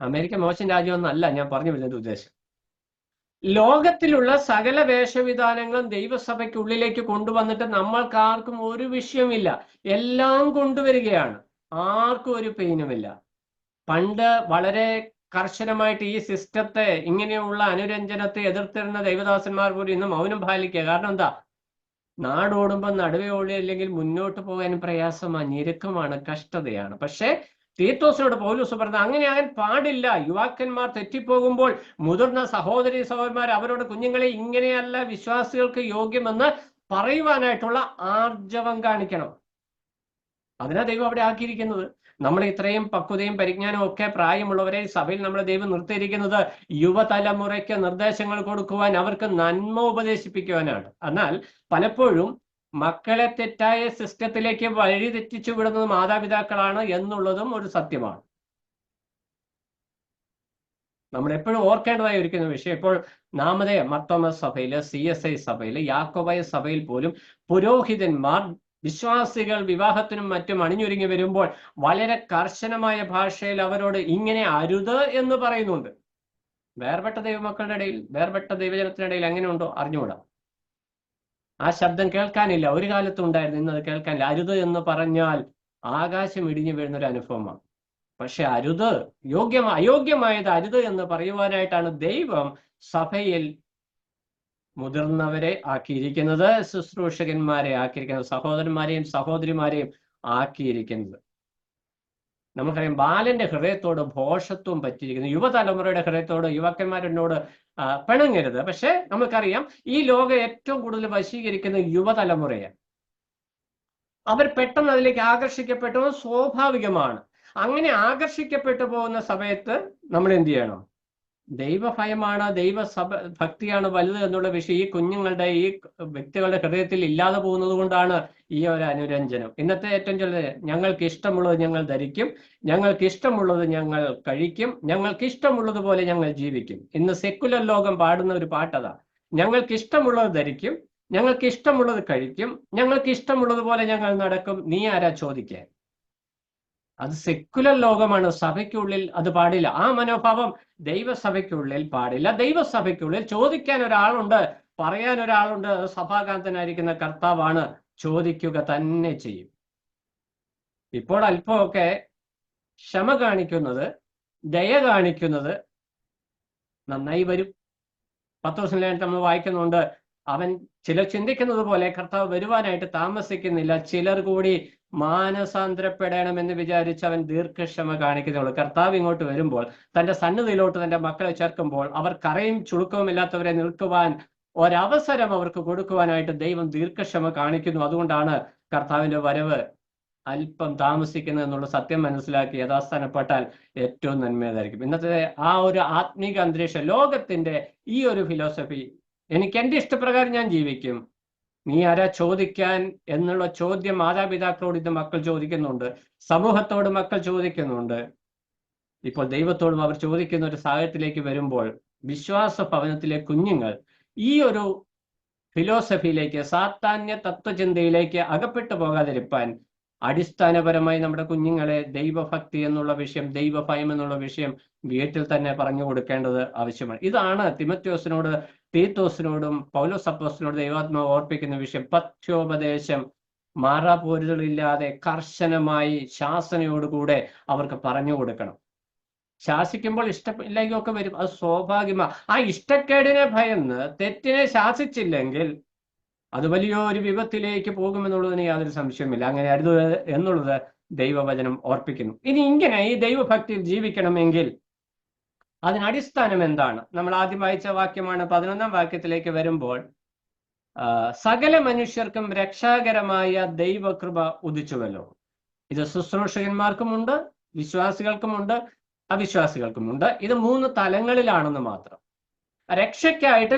അമേരിക്ക മോശം രാജ്യമൊന്നല്ല ഞാൻ പറഞ്ഞു വരുന്നതിന്റെ ഉദ്ദേശം. ലോകത്തിലുള്ള സകല വേഷവിധാനങ്ങളും ദൈവസഭയ്ക്കുള്ളിലേക്ക് കൊണ്ടുവന്നിട്ട് നമ്മൾക്കാർക്കും ഒരു വിഷയമില്ല, എല്ലാം കൊണ്ടുവരികയാണ്. ആർക്കും ഒരു പെയിനുമില്ല. പണ്ട് വളരെ കർശനമായിട്ട് ഈ സിസ്റ്റത്തെ, ഇങ്ങനെയുള്ള അനുരഞ്ജനത്തെ എതിർത്തിരുന്ന ദൈവദാസന്മാർ പോലും ഇന്ന് മൗനം പാലിക്കുക. കാരണം എന്താ? നാടോടുമ്പോൾ നടുവേ ഓടി, അല്ലെങ്കിൽ മുന്നോട്ട് പോകാൻ പ്രയാസമാണ്, ഞെരുക്കമാണ്, കഷ്ടതയാണ്. പക്ഷെ തീത്തോസിനോട് പൗലോസ് പറഞ്ഞത് അങ്ങനെയാകാൻ പാടില്ല. യുവാക്കന്മാർ തെറ്റിപ്പോകുമ്പോൾ മുതിർന്ന സഹോദരി സഹോദരന്മാർ അവരോട് കുഞ്ഞുങ്ങളെ ഇങ്ങനെയല്ല വിശ്വാസികൾക്ക് യോഗ്യമെന്ന് പറയുവാനായിട്ടുള്ള ആർജവം കാണിക്കണം. അതിനാ ദൈവം അവിടെ ആക്കിയിരിക്കുന്നത്. നമ്മൾ ഇത്രയും പക്വതയും പരിജ്ഞാനവും ഒക്കെ പ്രായമുള്ളവരെ സഭയിൽ നമ്മളെ ദൈവം നിർത്തിയിരിക്കുന്നത് യുവതലമുറയ്ക്ക് നിർദ്ദേശങ്ങൾ കൊടുക്കുവാൻ, അവർക്ക് നന്മ ഉപദേശിപ്പിക്കുവാനാണ്. എന്നാൽ പലപ്പോഴും മക്കളെ തെറ്റായ സിസ്റ്റത്തിലേക്ക് വഴി തെറ്റിച്ചു വിടുന്നത് മാതാപിതാക്കളാണ് എന്നുള്ളതും ഒരു സത്യമാണ്. നമ്മൾ എപ്പോഴും ഓർക്കേണ്ടതായി ഇരിക്കുന്ന വിഷയം, ഇപ്പോൾ നാമധേയ മർത്തോമ സഭയില്, CSI സഭയില്, യാക്കോബായ സഭയിൽ പോലും പുരോഹിതന്മാർ വിശ്വാസികൾ വിവാഹത്തിനും മറ്റും അണിഞ്ഞൊരുങ്ങി വരുമ്പോൾ വളരെ കർശനമായ ഭാഷയിൽ അവരോട് ഇങ്ങനെ അരുത് എന്ന് പറയുന്നുണ്ട്. വേർപെട്ട ദൈവമക്കളുടെ ഇടയിൽ, വേർപെട്ട ദൈവജനത്തിനിടയിൽ അങ്ങനെ ഉണ്ടോ അറിഞ്ഞുകൂടാ. ആ ശബ്ദം കേൾക്കാനില്ല, ഒരു കാലത്തും ഉണ്ടായിരുന്നു, ഇന്നത് കേൾക്കാനില്ല. അരുത് എന്ന് പറഞ്ഞാൽ ആകാശം ഇടിഞ്ഞു വീഴുന്നൊരു അനുഭവമാണ്. പക്ഷെ അരുത്, അയോഗ്യമായത് അരുത് എന്ന് പറയുവാനായിട്ടാണ് ദൈവം സഭയിൽ മുതിർന്നവരെ ആക്കിയിരിക്കുന്നത്, ശുശ്രൂഷകന്മാരെ ആക്കിയിരിക്കുന്നത്, സഹോദരന്മാരെയും സഹോദരിമാരെയും ആക്കിയിരിക്കുന്നത്. നമുക്കറിയാം ബാലന്റെ ഹൃദയത്തോട് ഭോഷത്വം പറ്റിയിരിക്കുന്നു. യുവതലമുറയുടെ ഹൃദയത്തോട് യുവാക്കന്മാരെന്നോട് പിണങ്ങരുത്. പക്ഷെ നമുക്കറിയാം ഈ ലോകം ഏറ്റവും കൂടുതൽ വശീകരിക്കുന്ന യുവതലമുറയാണ്. അവർ പെട്ടെന്ന് അതിലേക്ക് ആകർഷിക്കപ്പെട്ടു, സ്വാഭാവികമാണ്. അങ്ങനെ ആകർഷിക്കപ്പെട്ടു പോകുന്ന സമയത്ത് നമ്മൾ എന്ത് ചെയ്യണം? ദൈവഭയമാണ്, ഭക്തിയാണ് വലുത് എന്നുള്ള വിഷയം ഈ കുഞ്ഞുങ്ങളുടെ, ഈ വ്യക്തികളുടെ ഹൃദയത്തിൽ ഇല്ലാതെ പോകുന്നത് കൊണ്ടാണ് ഈ ഒരു അനുരഞ്ജനം. ഇന്നത്തെ ഏറ്റവും ചിലത് ഞങ്ങൾക്ക് ഇഷ്ടമുള്ളത് ഞങ്ങൾ ധരിക്കും, ഞങ്ങൾക്ക് ഇഷ്ടമുള്ളത് ഞങ്ങൾ കഴിക്കും, ഞങ്ങൾക്ക് ഇഷ്ടമുള്ളതുപോലെ ഞങ്ങൾ ജീവിക്കും. ഇന്ന് സെക്കുലർ ലോകം പാടുന്ന ഒരു പാട്ടതാ. ഞങ്ങൾക്ക് ഇഷ്ടമുള്ളത് ധരിക്കും, ഞങ്ങൾക്ക് ഇഷ്ടമുള്ളത് കഴിക്കും, ഞങ്ങൾക്ക് ഇഷ്ടമുള്ളതുപോലെ ഞങ്ങൾ നടക്കും, നീ ആരാ ചോദിക്കാൻ? അത് സെക്കുലർ ലോകമാണ്. സഭയ്ക്കുള്ളിൽ അത് പാടില്ല. ആ മനോഭാവം ദൈവസഭയ്ക്കുള്ളിൽ പാടില്ല. ദൈവസഭയ്ക്കുള്ളിൽ ചോദിക്കാൻ ഒരാളുണ്ട്, പറയാൻ ഒരാളുണ്ട്. സഭാകാന്തനായിരിക്കുന്ന കർത്താവാണ്, ചോദിക്കുക തന്നെ ചെയ്യും. ഇപ്പോൾ അല്പമൊക്കെ ക്ഷമ കാണിക്കുന്നത്, ദയ കാണിക്കുന്നത് നന്നായി വരും. പത്രോസിൽ നമ്മൾ വായിക്കുന്നുണ്ട്, അവൻ ചിലർ ചിന്തിക്കുന്നത് പോലെ കർത്താവ് വരുവാനായിട്ട് താമസിക്കുന്നില്ല, ചിലർ കൂടി മാനസാന്തരപ്പെടണമെന്ന് വിചാരിച്ച് അവൻ ദീർഘക്ഷമ കാണിക്കുന്നുള്ളൂ. കർത്താവ് ഇങ്ങോട്ട് വരുമ്പോൾ, തന്റെ സന്നിധിയിലോട്ട് തന്റെ മക്കളെ ചേർക്കുമ്പോൾ, അവർ കറയും ചുളുക്കവും ഇല്ലാത്തവരെ നിൽക്കുവാൻ ഒരവസരം അവർക്ക് കൊടുക്കുവാനായിട്ട് ദൈവം ദീർഘക്ഷമ കാണിക്കുന്നു. അതുകൊണ്ടാണ് കർത്താവിന്റെ വരവ് അല്പം താമസിക്കുന്നത് എന്നുള്ള സത്യം മനസ്സിലാക്കി യഥാസ്ഥാനപ്പെട്ടാൽ ഏറ്റവും നന്മയതായിരിക്കും. ഇന്നത്തെ ആ ഒരു ആത്മീക അന്തരീക്ഷം, ലോകത്തിന്റെ ഈ ഒരു ഫിലോസഫി, എനിക്ക് എന്റെ ഇഷ്ടപ്രകാരം ഞാൻ ജീവിക്കും, നീ ആരാ ചോദിക്കാൻ എന്നുള്ള ചോദ്യം മാതാപിതാക്കളോട് ഇത് മക്കൾ ചോദിക്കുന്നുണ്ട്, സമൂഹത്തോട് മക്കൾ ചോദിക്കുന്നുണ്ട്. ഇപ്പോൾ ദൈവത്തോടും അവർ ചോദിക്കുന്ന ഒരു സാഹചര്യത്തിലേക്ക് വരുമ്പോൾ വിശ്വാസ ഭവനത്തിലെ കുഞ്ഞുങ്ങൾ ഈ ഒരു ഫിലോസഫിയിലേക്ക്, സാത്താന്യ തത്വചിന്തയിലേക്ക് അകപ്പെട്ടു പോകാതിരിക്കാൻ അടിസ്ഥാനപരമായി നമ്മുടെ കുഞ്ഞുങ്ങളെ ദൈവഭക്തി എന്നുള്ള വിഷയം, ദൈവഭയം എന്നുള്ള വിഷയം വീട്ടിൽ തന്നെ പറഞ്ഞു കൊടുക്കേണ്ടത് ആവശ്യമാണ്. ഇതാണ് തിമോഥെയോസിനോട്, തീത്തോസിനോടും പൗലോസ് അപ്പോസ്തലനോട് ദൈവാത്മാവ് ഓർപ്പിക്കുന്ന വിഷയം. പഥ്യോപദേശം മാറാപോരുകളില്ലാതെ കർശനമായി ശാസനയോടുകൂടെ അവർക്ക് പറഞ്ഞു കൊടുക്കണം. ശാസിക്കുമ്പോൾ ഇഷ്ടമില്ലെങ്കിലൊക്കെ വരും, അത് സ്വാഭാവികമാണ്. ആ ഇഷ്ടക്കേടിനെ ഭയന്ന് തെറ്റിനെ ശാസിച്ചില്ലെങ്കിൽ അത് വലിയൊരു വിപത്തിലേക്ക് പോകുമെന്നുള്ളതിന് യാതൊരു സംശയവുമില്ല. അങ്ങനെ അരുത് എന്നുള്ളത് ദൈവവചനം ഓർപ്പിക്കുന്നു. ഇനി ഇങ്ങനെ ഈ ദൈവഭക്തിയിൽ ജീവിക്കണമെങ്കിൽ അതിനടിസ്ഥാനം എന്താണ്? നമ്മൾ ആദ്യം വായിച്ച വാക്യമാണ്. 11ാം വാക്യത്തിലേക്ക് വരുമ്പോൾ, സകല മനുഷ്യർക്കും രക്ഷാകരമായ ദൈവകൃപ ഉദിച്ചുവല്ലോ. ഇത് ശുശ്രൂഷകന്മാർക്കുമുണ്ട്, വിശ്വാസികൾക്കുമുണ്ട്, അവിശ്വാസികൾക്കുമുണ്ട്. ഇത് 3 തലങ്ങളിലാണെന്ന് മാത്രം. രക്ഷയ്ക്കായിട്ട്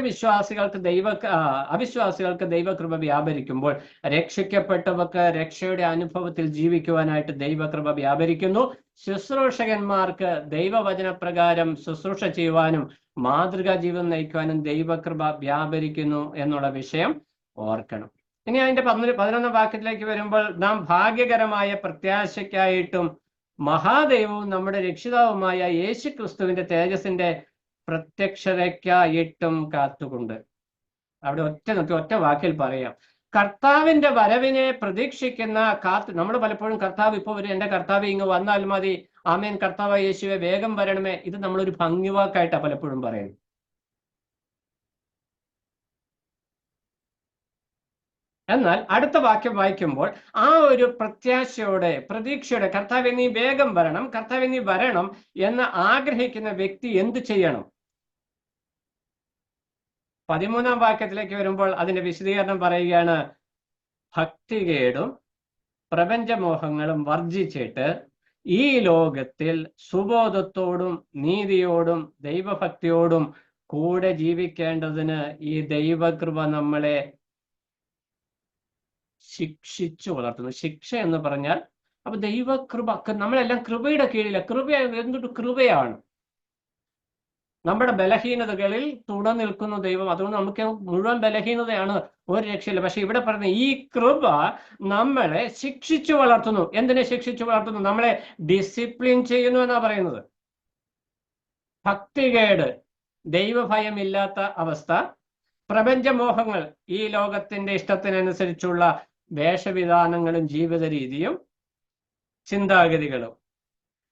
അവിശ്വാസികൾക്ക് ദൈവകൃപ വ്യാപരിക്കുമ്പോൾ, രക്ഷിക്കപ്പെട്ടവർക്ക് രക്ഷയുടെ അനുഭവത്തിൽ ജീവിക്കുവാനായിട്ട് ദൈവകൃപ വ്യാപരിക്കുന്നു. ശുശ്രൂഷകന്മാർക്ക് ദൈവവചനപ്രകാരം ശുശ്രൂഷ ചെയ്യുവാനും മാതൃകാ ജീവിതം നയിക്കുവാനും ദൈവകൃപ വ്യാപരിക്കുന്നു എന്നുള്ള വിഷയം ഓർക്കണം. ഇനി അതിന്റെ 11ാം വാക്യത്തിലേക്ക് വരുമ്പോൾ, നാം ഭാഗ്യകരമായ പ്രത്യാശയ്ക്കായിട്ടും മഹാദൈവവും നമ്മുടെ രക്ഷിതാവുമായ യേശു ക്രിസ്തുവിന്റെ തേജസ്സിന്റെ പ്രത്യക്ഷതയ്ക്കായിട്ടും കാത്തുകൊണ്ട്. അവിടെ ഒറ്റ വാക്കിൽ പറയാം, കർത്താവിന്റെ വരവിനെ പ്രതീക്ഷിക്കുന്ന നമ്മൾ പലപ്പോഴും കർത്താവ് ഇപ്പൊ വരും, എന്റെ കർത്താവ് ഇങ്ങ് വന്നാൽ മതി, ആമേൻ, കർത്താവ് യേശുവെ വേഗം വരണമേ, ഇത് നമ്മളൊരു ഭംഗിവാക്കായിട്ടാണ് പലപ്പോഴും പറയുന്നത്. എന്നാൽ അടുത്ത വാക്യം വായിക്കുമ്പോൾ ആ ഒരു പ്രത്യാശയോടെ, പ്രതീക്ഷയോടെ, കർത്താവെ നീ വേഗം വരണം, കർത്താവെ നീ വരണം എന്ന് ആഗ്രഹിക്കുന്ന വ്യക്തി എന്ത് ചെയ്യണം? 13ാം വാക്യത്തിലേക്ക് വരുമ്പോൾ അതിന്റെ വിശദീകരണം പറയുകയാണ്, ഭക്തികേടും പ്രപഞ്ചമോഹങ്ങളും വർജിച്ചിട്ട് ഈ ലോകത്തിൽ സുബോധത്തോടും നീതിയോടും ദൈവഭക്തിയോടും കൂടെ ജീവിക്കേണ്ടതിന് ഈ ദൈവകൃപ നമ്മളെ ശിക്ഷിച്ചു വളർത്തുന്നു. ശിക്ഷ എന്ന് പറഞ്ഞാൽ, അപ്പൊ ദൈവകൃപ, നമ്മളെല്ലാം കൃപയുടെ കീഴില. എന്തൊരു കൃപയാണ്! നമ്മുടെ ബലഹീനതകളിൽ തുണ നിൽക്കുന്ന ദൈവം. അതുകൊണ്ട് നമുക്ക് മുഴുവൻ ബലഹീനതയാണ്, ഒരു രക്ഷയില്ല. പക്ഷെ ഇവിടെ പറയുന്ന ഈ കൃപ നമ്മളെ ശിക്ഷിച്ചു വളർത്തുന്നു. എന്തിനെ ശിക്ഷിച്ചു വളർത്തുന്നു? നമ്മളെ ഡിസിപ്ലിൻ ചെയ്യുന്നു എന്നാ പറയുന്നത്. ഭക്തികേട്, ദൈവഭയമില്ലാത്ത അവസ്ഥ, പ്രപഞ്ചമോഹങ്ങൾ, ഈ ലോകത്തിന്റെ ഇഷ്ടത്തിനനുസരിച്ചുള്ള വേഷവിധാനങ്ങളും ജീവിത രീതിയും ചിന്താഗതികളും,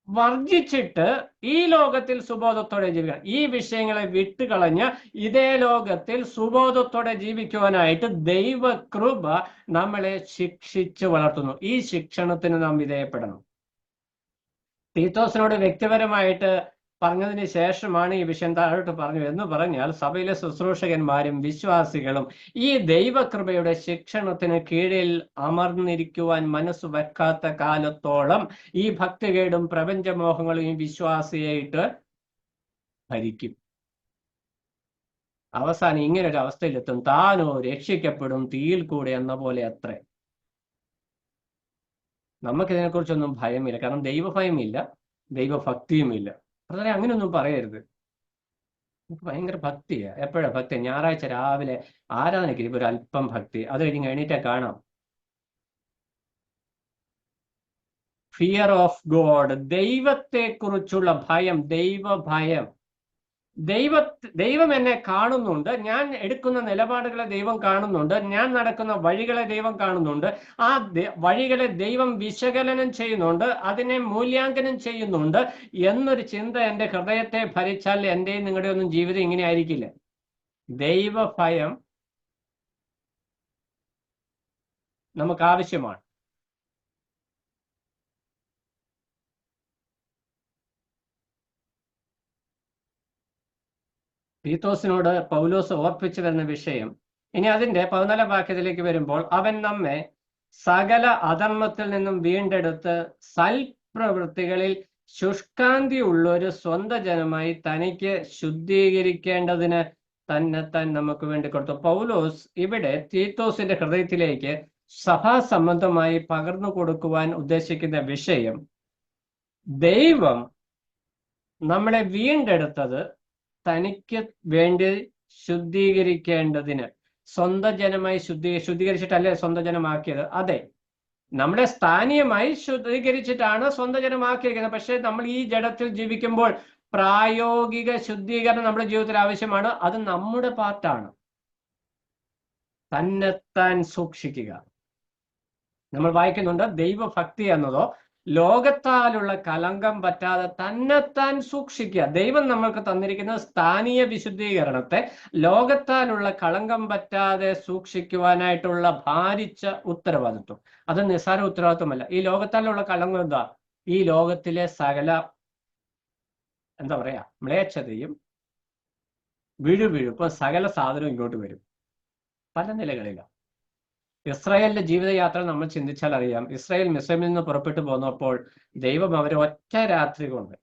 വർജിച്ചിട്ട് ഈ ലോകത്തിൽ സുബോധത്തോടെ ജീവിക്കണം. ഈ വിഷയങ്ങളെ വിട്ടുകളഞ്ഞ് ഇതേ ലോകത്തിൽ സുബോധത്തോടെ ജീവിക്കുവാനായിട്ട് ദൈവകൃപ നമ്മളെ ശിക്ഷിച്ച് വളർത്തുന്നു. ഈ ശിക്ഷണത്തിന് നാം വിധേയപ്പെടണം. തീത്തോസിനോട് വ്യക്തിപരമായിട്ട് പറഞ്ഞതിന് ശേഷമാണ് ഈ വിഷയം താഴോട്ട് പറഞ്ഞു. എന്ന് പറഞ്ഞാൽ സഭയിലെ ശുശ്രൂഷകന്മാരും വിശ്വാസികളും ഈ ദൈവകൃപയുടെ ശിക്ഷണത്തിന് കീഴിൽ അമർന്നിരിക്കുവാൻ മനസ്സ് വെക്കാത്ത കാലത്തോളം ഈ ഭക്തികേടും പ്രപഞ്ചമോഹങ്ങളും ഈ വിശ്വാസിയായിട്ട് ഭരിക്കും. അവസാനം ഇങ്ങനെ ഒരു അവസ്ഥയിലെത്തും, താനോ രക്ഷിക്കപ്പെടും തീയിൽ കൂടെ എന്ന പോലെ അത്രേ. നമുക്കിതിനെക്കുറിച്ചൊന്നും ഭയമില്ല, കാരണം ദൈവഭയമില്ല, ദൈവഭക്തിയുമില്ല. വളരെ അങ്ങനെയൊന്നും പറയരുത്. നമുക്ക് ഭയങ്കര ഭക്തിയാ. എപ്പോഴാ ഭക്തി? ഞായറാഴ്ച രാവിലെ ആരാധനയ്ക്ക് ഇപ്പൊ ഒരു അല്പം ഭക്തി, അത് കഴിഞ്ഞ് എണീറ്റാ കാണാം. ഫിയർ ഓഫ് ഗോഡ്, ദൈവത്തെക്കുറിച്ചുള്ള ഭയം, ദൈവഭയം. ദൈവം എന്നെ കാണുന്നുണ്ട്, ഞാൻ എടുക്കുന്ന നിലപാടുകളെ ദൈവം കാണുന്നുണ്ട്, ഞാൻ നടക്കുന്ന വഴികളെ ദൈവം കാണുന്നുണ്ട്, ആ വഴികളെ ദൈവം വിശകലനം ചെയ്യുന്നുണ്ട്, അതിനെ മൂല്യാങ്കനം ചെയ്യുന്നുണ്ട് എന്നൊരു ചിന്ത എൻ്റെ ഹൃദയത്തെ ഭരിച്ചാൽ എൻ്റെയും നിങ്ങളുടെ ഒന്നും ജീവിതം ഇങ്ങനെ ആയിരിക്കില്ല. ദൈവഭയം നമുക്ക് ആവശ്യമാണ്. തീത്തോസിനോട് പൗലോസ് ഓർപ്പിച്ചു വരുന്ന വിഷയം ഇനി അതിന്റെ 14 വാക്യത്തിലേക്ക് വരുമ്പോൾ, അവൻ നമ്മെ സകല അധർമ്മത്തിൽ നിന്നും വീണ്ടെടുത്ത് സൽപ്രവൃത്തികളിൽ ശുഷ്കാന്തി ഉള്ളൊരു സ്വന്തം ജനമായി തനിക്ക് ശുദ്ധീകരിക്കേണ്ടതിന് തന്നെത്താൻ നമുക്ക് വേണ്ടി കൊടുത്തു. പൗലോസ് ഇവിടെ തീത്തോസിന്റെ ഹൃദയത്തിലേക്ക് സഭാസംബന്ധമായി പകർന്നു കൊടുക്കുവാൻ ഉദ്ദേശിക്കുന്ന വിഷയം, ദൈവം നമ്മളെ വീണ്ടെടുത്തത് തനിക്ക് വേണ്ടി ശുദ്ധീകരിക്കേണ്ടതിന്. സ്വന്തം ജനമായി ശുദ്ധീകരിച്ചിട്ടല്ലേ സ്വന്തം ജനമാക്കിയത്? അതെ, നമ്മളെ സ്ഥാനീയമായി ശുദ്ധീകരിച്ചിട്ടാണ് സ്വന്തം ജനമാക്കിയിരിക്കുന്നത്. പക്ഷെ നമ്മൾ ഈ ജഡത്തിൽ ജീവിക്കുമ്പോൾ പ്രായോഗിക ശുദ്ധീകരണം നമ്മുടെ ജീവിതത്തിൽ ആവശ്യമാണ്. അത് നമ്മുടെ പാർട്ടാണ്. തന്നെത്താൻ സൂക്ഷിക്കുക. നമ്മൾ വായിക്കുന്നുണ്ട്, ദൈവഭക്തി എന്നതോ ലോകത്താലുള്ള കളങ്കം പറ്റാതെ തന്നെത്താൻ സൂക്ഷിക്കുക. ദൈവം നമ്മൾക്ക് തന്നിരിക്കുന്ന സ്ഥാനീയ വിശുദ്ധീകരണത്തെ ലോകത്താലുള്ള കളങ്കം പറ്റാതെ സൂക്ഷിക്കുവാനായിട്ടുള്ള ഭാരിച്ച ഉത്തരവാദിത്വം. അത് നിസ്സാര ഉത്തരവാദിത്വമല്ല. ഈ ലോകത്താലുള്ള കളങ്കം എന്താ? ഈ ലോകത്തിലെ സകല എന്താ പറയാ മ്ലേച്ഛതയും വിഴുവിഴുപ്പ് സകല സാധനവും ഇങ്ങോട്ട് വരും, പല നിലകളിലാണ്. ഇസ്രായേലിന്റെ ജീവിതയാത്ര നമ്മൾ ചിന്തിച്ചാൽ അറിയാം. ഇസ്രായേൽ മിസ്രൈമിൽ നിന്ന് പുറപ്പെട്ടു പോന്നപ്പോൾ ദൈവം അവരെ ഒറ്റ രാത്രി കൊണ്ട്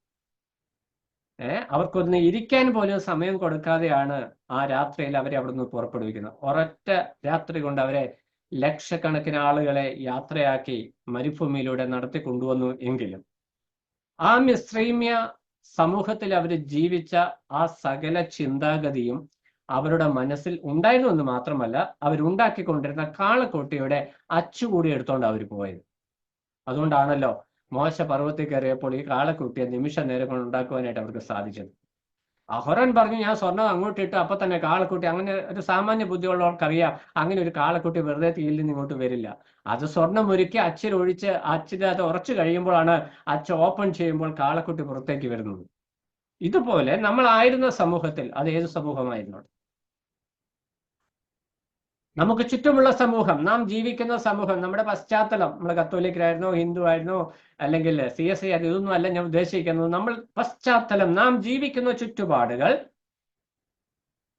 അവർക്കൊന്ന് ഇരിക്കാൻ പോലും സമയം കൊടുക്കാതെയാണ് ആ രാത്രിയിൽ അവരെ അവിടെ നിന്ന് പുറപ്പെടുവിക്കുന്നത്. ഒരൊറ്റ രാത്രി കൊണ്ട് അവരെ ലക്ഷക്കണക്കിന് ആളുകളെ യാത്രയാക്കി മരുഭൂമിയിലൂടെ നടത്തി കൊണ്ടുവന്നു. എങ്കിലും ആ മിസ്രൈമ്യ സമൂഹത്തിൽ അവർ ജീവിച്ച ആ സകല ചിന്താഗതിയും അവരുടെ മനസ്സിൽ ഉണ്ടായിരുന്നു എന്ന് മാത്രമല്ല, അവരുണ്ടാക്കിക്കൊണ്ടിരുന്ന കാളക്കുട്ടിയുടെ അച്ചുകൂടി എടുത്തോണ്ട് അവർ പോയത്. അതുകൊണ്ടാണല്ലോ മോശ പർവ്വത്തിൽ കയറിയപ്പോൾ ഈ കാളക്കുട്ടിയെ നിമിഷ നേരം കൊണ്ട് ഉണ്ടാക്കുവാനായിട്ട് അവർക്ക് സാധിച്ചത്. അഹരോൻ പറഞ്ഞു, ഞാൻ സ്വർണ്ണം അങ്ങോട്ടിട്ട് അപ്പൊ തന്നെ കാളക്കുട്ടി. അങ്ങനെ ഒരു സാമാന്യ ബുദ്ധിയുള്ളവർക്കറിയാം, അങ്ങനെ ഒരു കാളക്കുട്ടി വെറുതെ തീയിൽ നിന്ന് ഇങ്ങോട്ട് വരില്ല. അത് സ്വർണ്ണം ഒരുക്കി അച്ചിലൊഴിച്ച് അച്ചിൻ്റെ അത് ഉറച്ചു കഴിയുമ്പോഴാണ് അച്ച ഓപ്പൺ ചെയ്യുമ്പോൾ കാളക്കുട്ടി പുറത്തേക്ക് വരുന്നത്. ഇതുപോലെ നമ്മളായിരുന്ന സമൂഹത്തിൽ, അത് ഏത് സമൂഹമായിരുന്നു, നമുക്ക് ചുറ്റുമുള്ള സമൂഹം, നാം ജീവിക്കുന്ന സമൂഹം, നമ്മുടെ പശ്ചാത്തലം, നമ്മൾ കത്തോലിക്കരായിരുന്നോ ഹിന്ദു ആയിരുന്നോ അല്ലെങ്കിൽ CSI ആയിരുന്നു, ഇതൊന്നും അല്ല ഞാൻ ഉദ്ദേശിക്കുന്നത്. നമ്മൾ പശ്ചാത്തലം, നാം ജീവിക്കുന്ന ചുറ്റുപാടുകൾ,